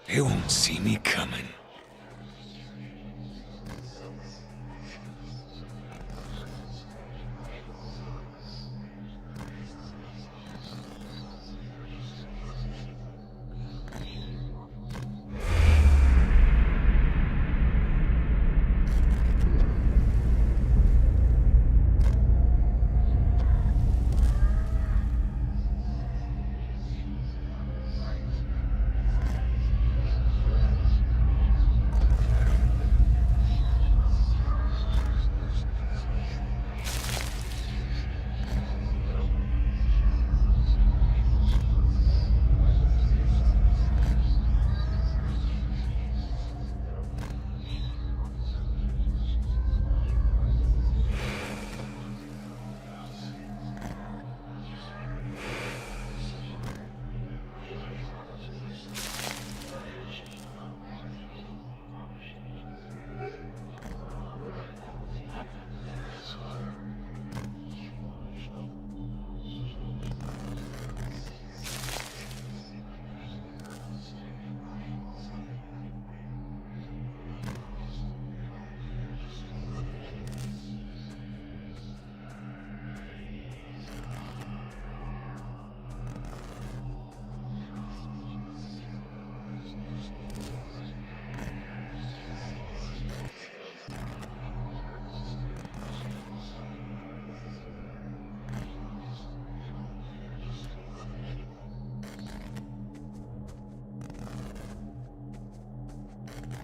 They won't see me coming.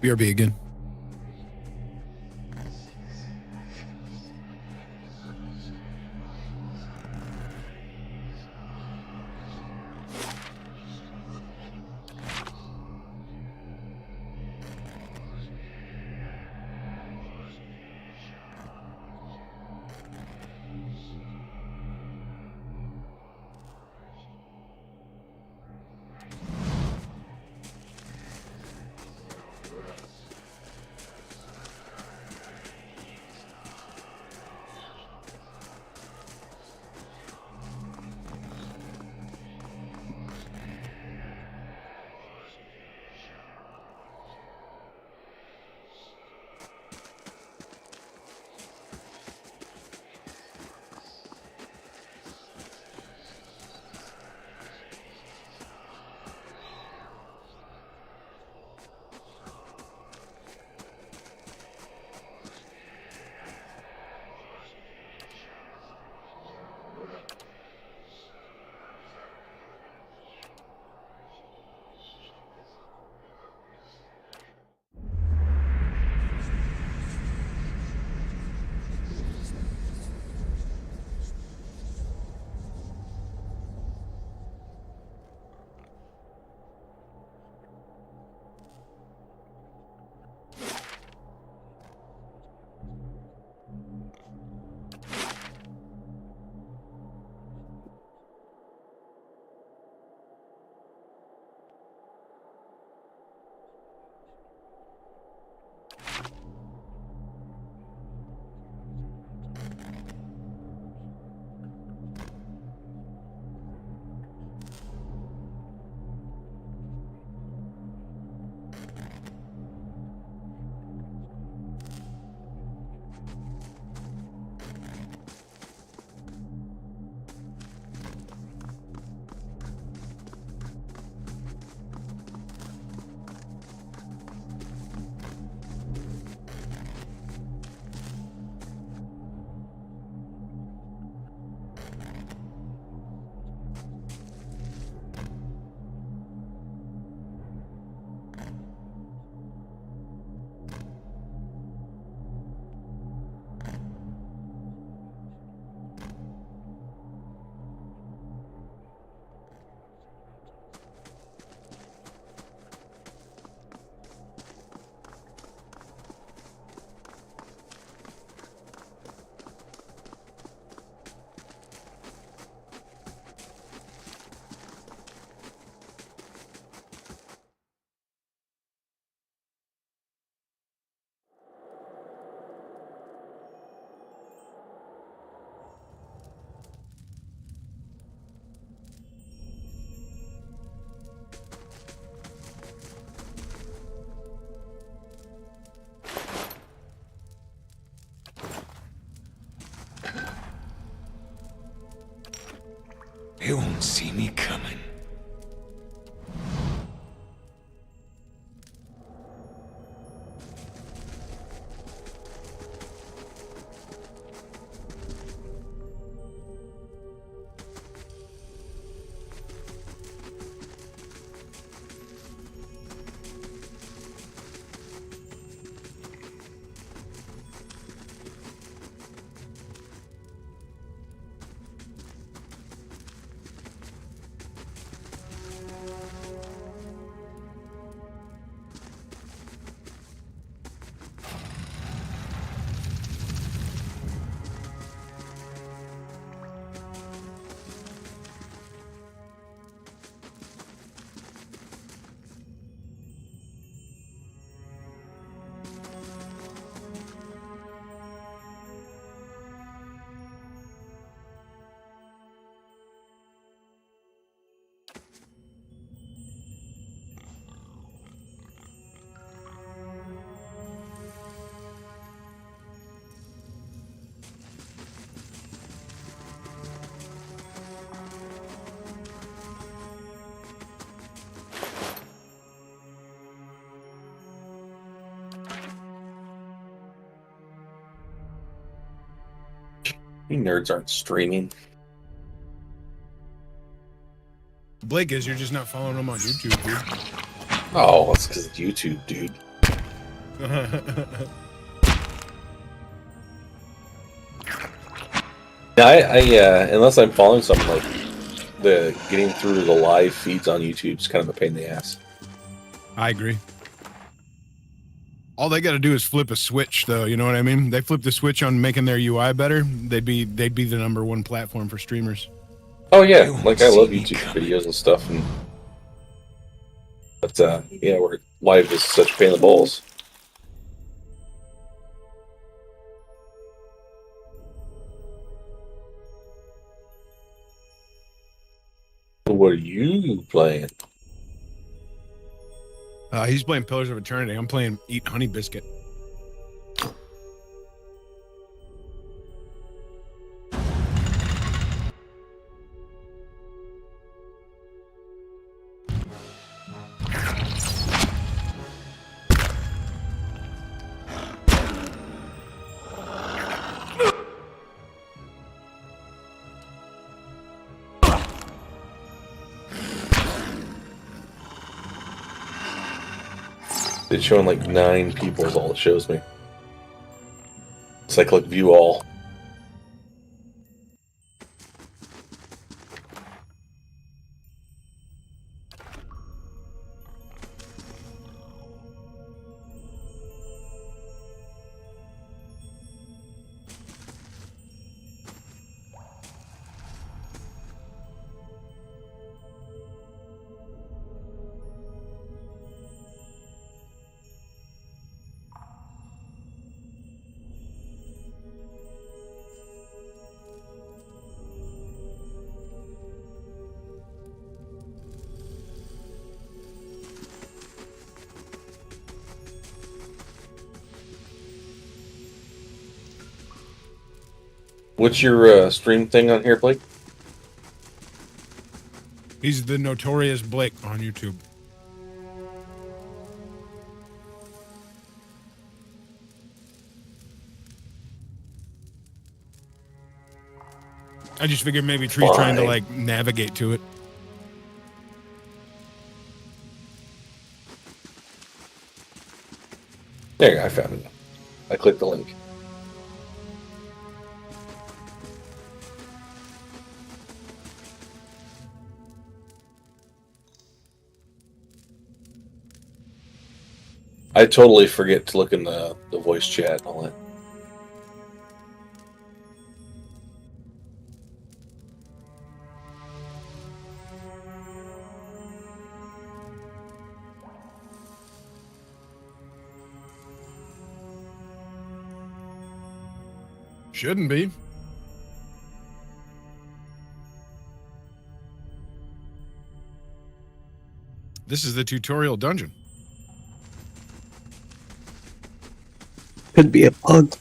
BRB again. They won't see me coming. You nerds aren't streaming. Blake is. You're just not following him on YouTube, dude. Oh, that's because it's YouTube, dude. Yeah, unless I'm following something like the getting through the live feeds on YouTube is kind of a pain in the ass. I agree. All they got to do is flip a switch, though. You know what I mean? They flip the switch on making their UI better. They'd be the #1 platform for streamers. Oh yeah, like I love YouTube videos and stuff, but yeah, where live is such a pain in the balls. What are you playing? He's playing Pillars of Eternity. I'm playing Eat Honey Biscuit. It's showing like 9 people is all it shows me. It's like click view all. What's your stream thing on here, Blake? He's the Notorious Blake on YouTube. I just figured maybe Tree's trying to like navigate to it. There you go, I found it. I clicked the link. I totally forget to look in the voice chat and all that. Shouldn't be. This is the tutorial dungeon. Could be a bug.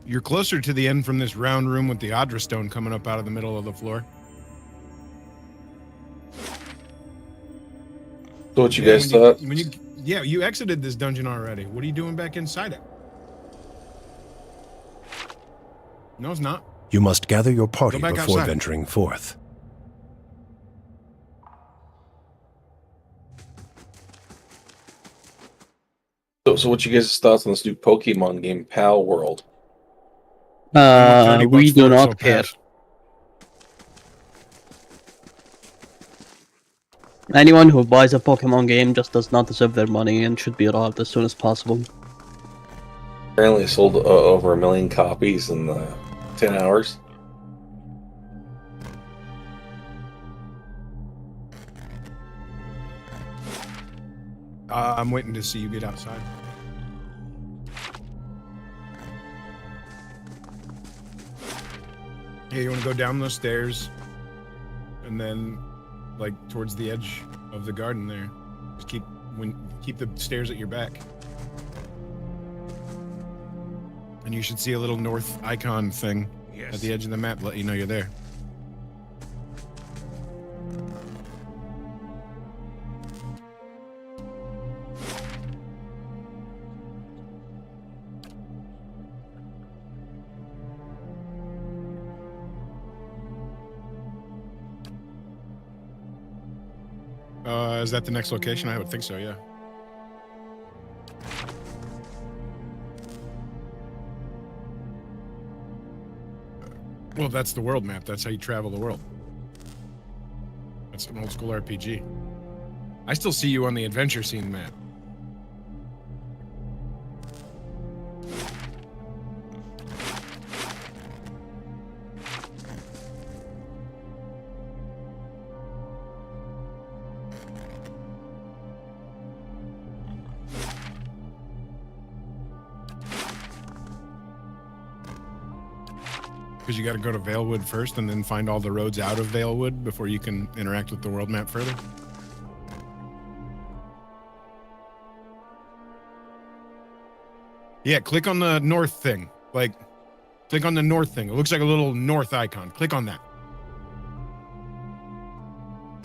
You're closer to the end from this round room with the Adra stone coming up out of the middle of the floor. So what you guys thought? You exited this dungeon already. What are you doing back inside it? No, it's not. You must gather your party back before outside. venturing forth. So what you guys' thoughts on this new Pokemon game, Pal World? We do not care. Anyone who buys a Pokemon game just does not deserve their money and should be robbed as soon as possible. Apparently it sold over 1 million copies in 10 hours. I'm waiting to see you get outside. Yeah, you want to go down those stairs, and then, like, towards the edge of the garden there. Just keep the stairs at your back. And you should see a little north icon thing at the edge of the map, let you know you're there. Is that the next location? I would think so, yeah. Well, that's the world map. That's how you travel the world. That's an old school RPG. I still see you on the adventure scene map. Because you got to go to Valewood first and then find all the roads out of Valewood before you can interact with the world map further. Yeah, click on the north thing. Like, click on the north thing. It looks like a little north icon. Click on that.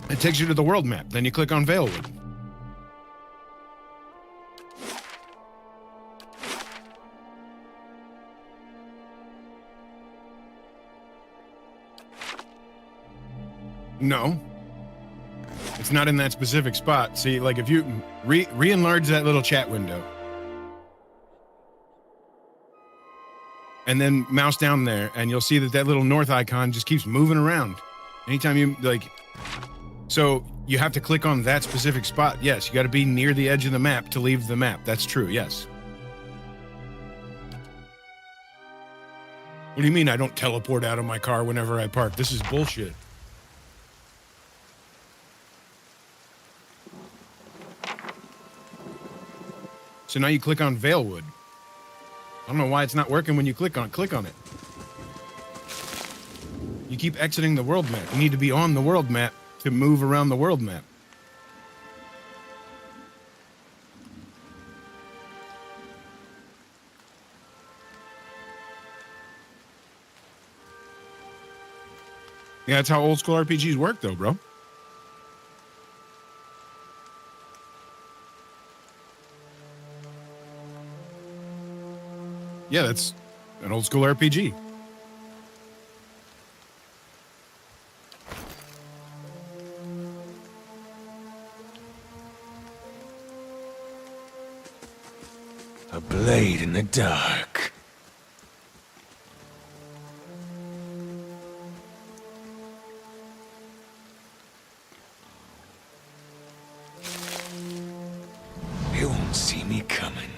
It takes you to the world map. Then you click on Valewood. No, it's not in that specific spot. See, like if you re-enlarge that little chat window and then mouse down there, and you'll see that that little north icon just keeps moving around. Anytime you like, so you have to click on that specific spot. Yes, you got to be near the edge of the map to leave the map. That's true. Yes. What do you mean I don't teleport out of my car whenever I park? This is bullshit. So now you click on Valewood. I don't know why it's not working when you click on it. You keep exiting the world map. You need to be on the world map to move around the world map. Yeah, that's how old school RPGs work though, bro. Yeah, that's an old school RPG. A blade in the dark. They won't see me coming.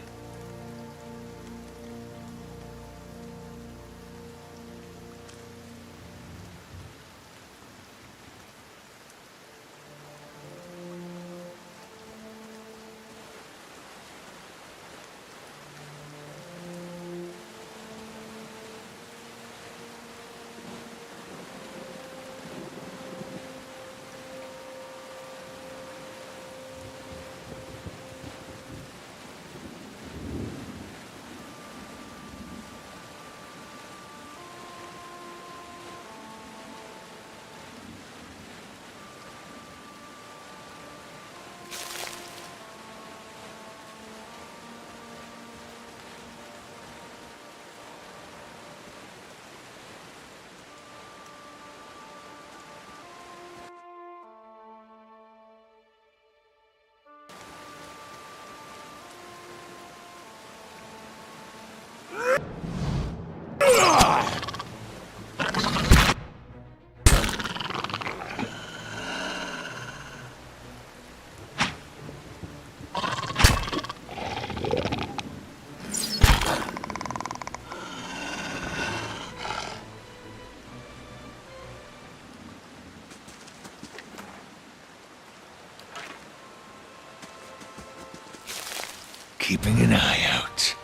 Keeping an eye out.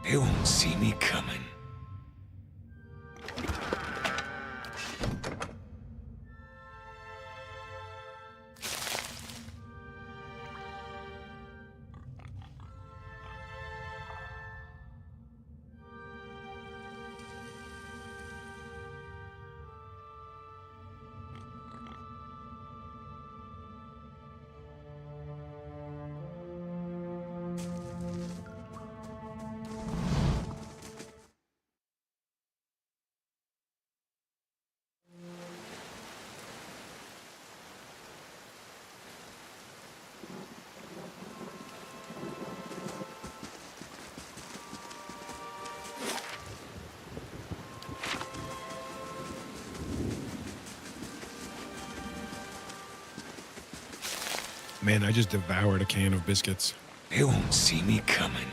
They won't see me coming. Man, I just devoured a can of biscuits. They won't see me coming.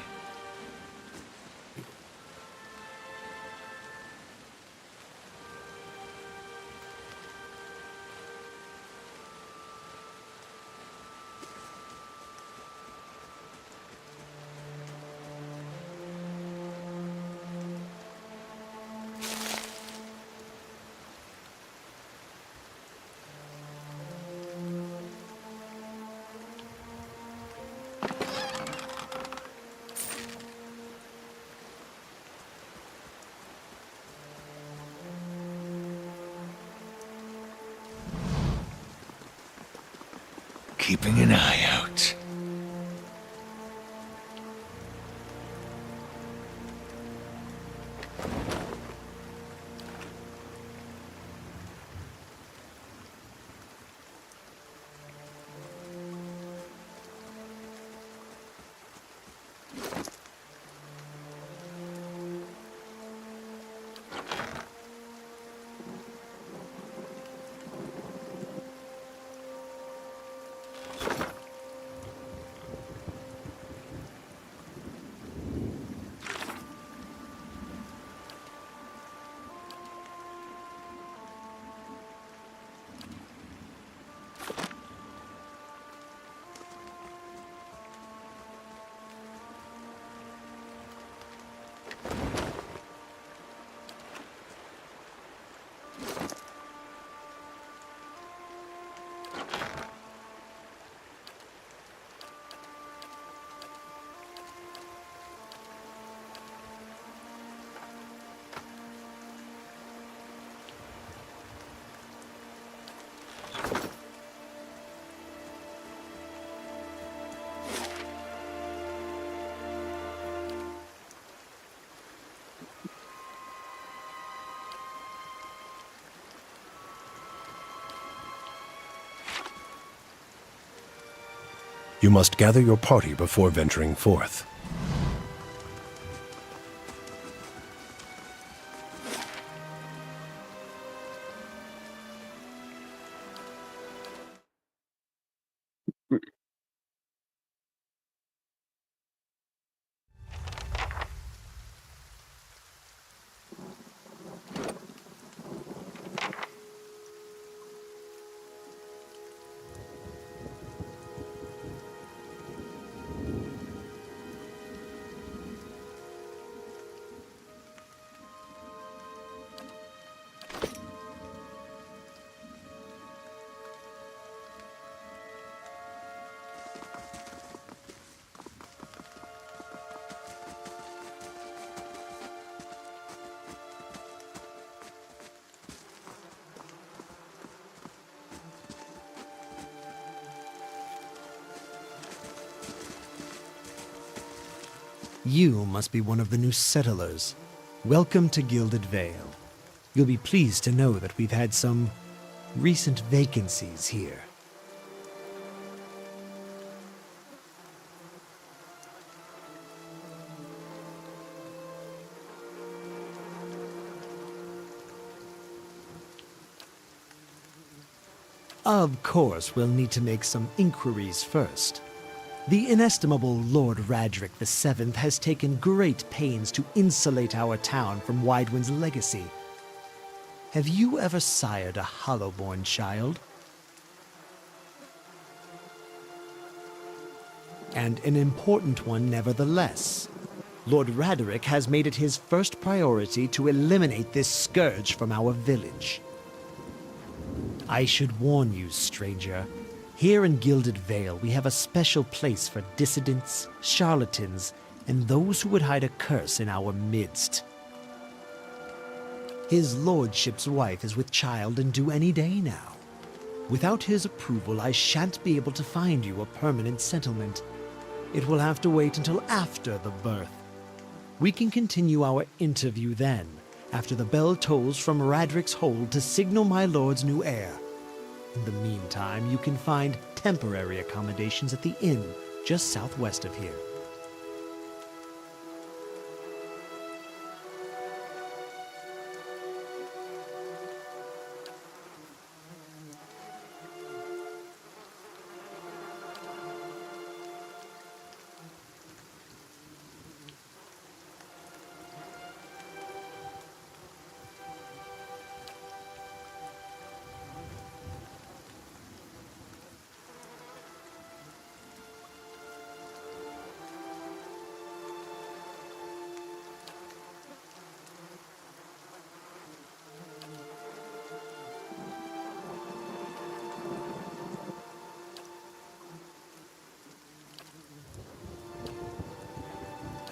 Keeping an eye out. You must gather your party before venturing forth. You must be one of the new settlers. Welcome to Gilded Vale. You'll be pleased to know that we've had some recent vacancies here. Of course, we'll need to make some inquiries first. The inestimable Lord Radric VII has taken great pains to insulate our town from Widewind's legacy. Have you ever sired a Hollowborn child? And an important one nevertheless. Lord Radric has made it his first priority to eliminate this scourge from our village. I should warn you, stranger. Here in Gilded Vale, we have a special place for dissidents, charlatans, and those who would hide a curse in our midst. His lordship's wife is with child and due any day now. Without his approval, I shan't be able to find you a permanent settlement. It will have to wait until after the birth. We can continue our interview then, after the bell tolls from Radric's hold to signal my lord's new heir. In the meantime, you can find temporary accommodations at the inn just southwest of here.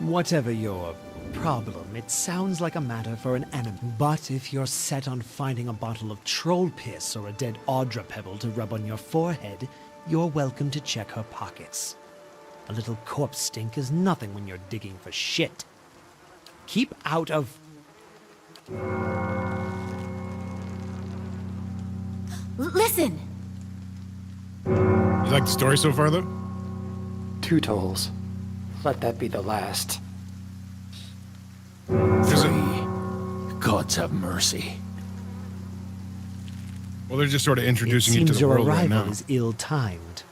Whatever your problem, it sounds like a matter for an enemy. But if you're set on finding a bottle of troll piss or a dead Audra pebble to rub on your forehead, you're welcome to check her pockets. A little corpse stink is nothing when you're digging for shit. Keep out of... Listen! You like the story so far, though? 2 tolls. Let that be the last. 3. Gods have mercy. Well, they're just sort of introducing it you to seems the your world right arrival now. is ill-timed.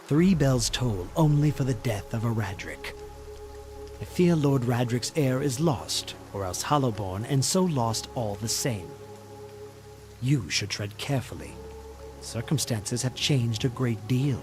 Three bells toll only for the death of a Radric. I fear Lord Radric's heir is lost, or else Hollowborn, and so lost all the same. You should tread carefully. Circumstances have changed a great deal.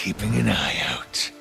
keeping an eye out.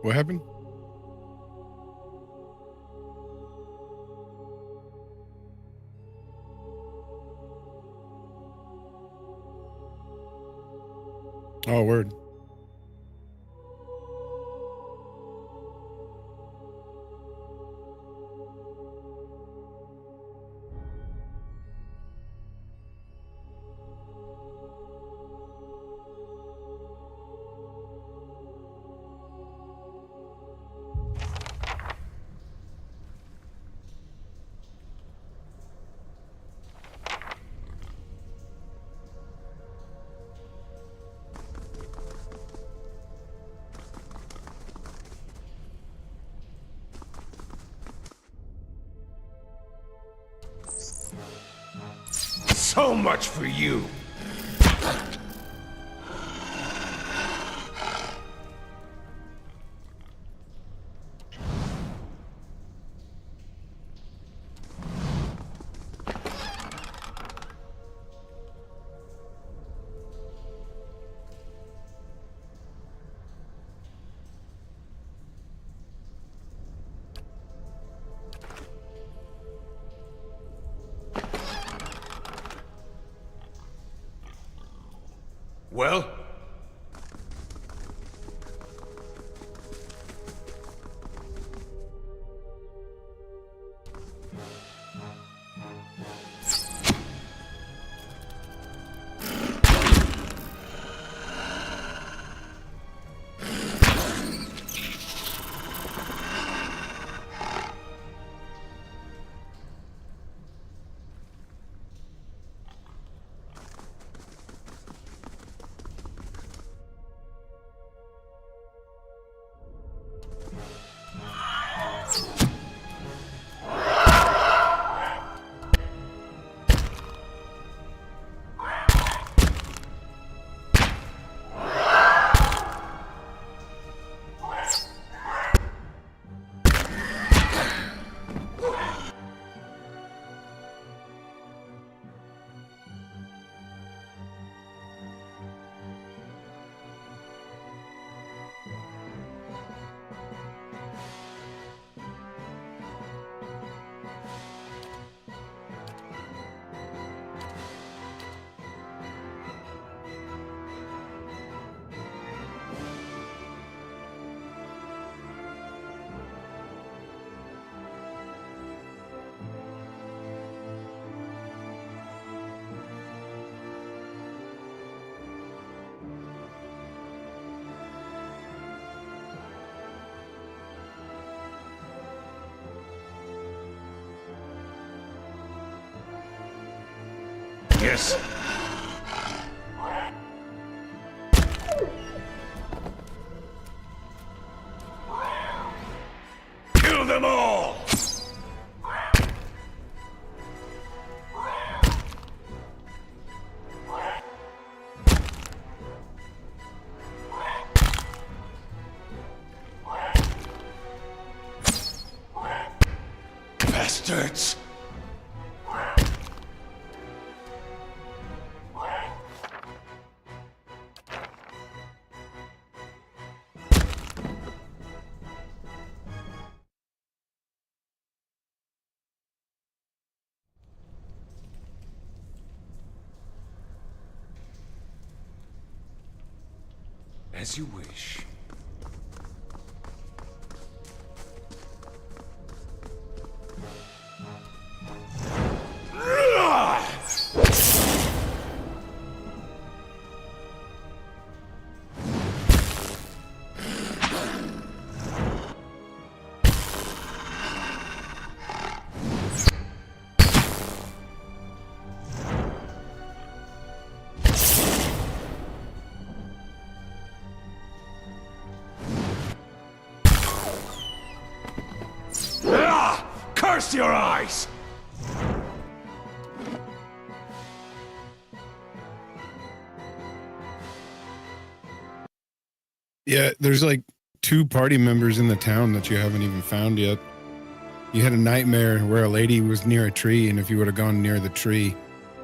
What happened? Oh, word. So much for you. Well? Yes. Kill them all! Bastards! As you wish. Curse your eyes! Yeah, there's like 2 party members in the town that you haven't even found yet. You had a nightmare where a lady was near a tree, and if you would have gone near the tree,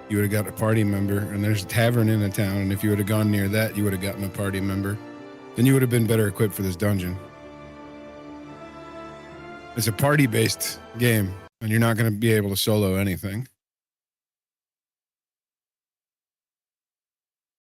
you would have got a party member. And there's a tavern in the town, and if you would have gone near that, you would have gotten a party member. Then you would have been better equipped for this dungeon. It's a party-based game, and you're not going to be able to solo anything.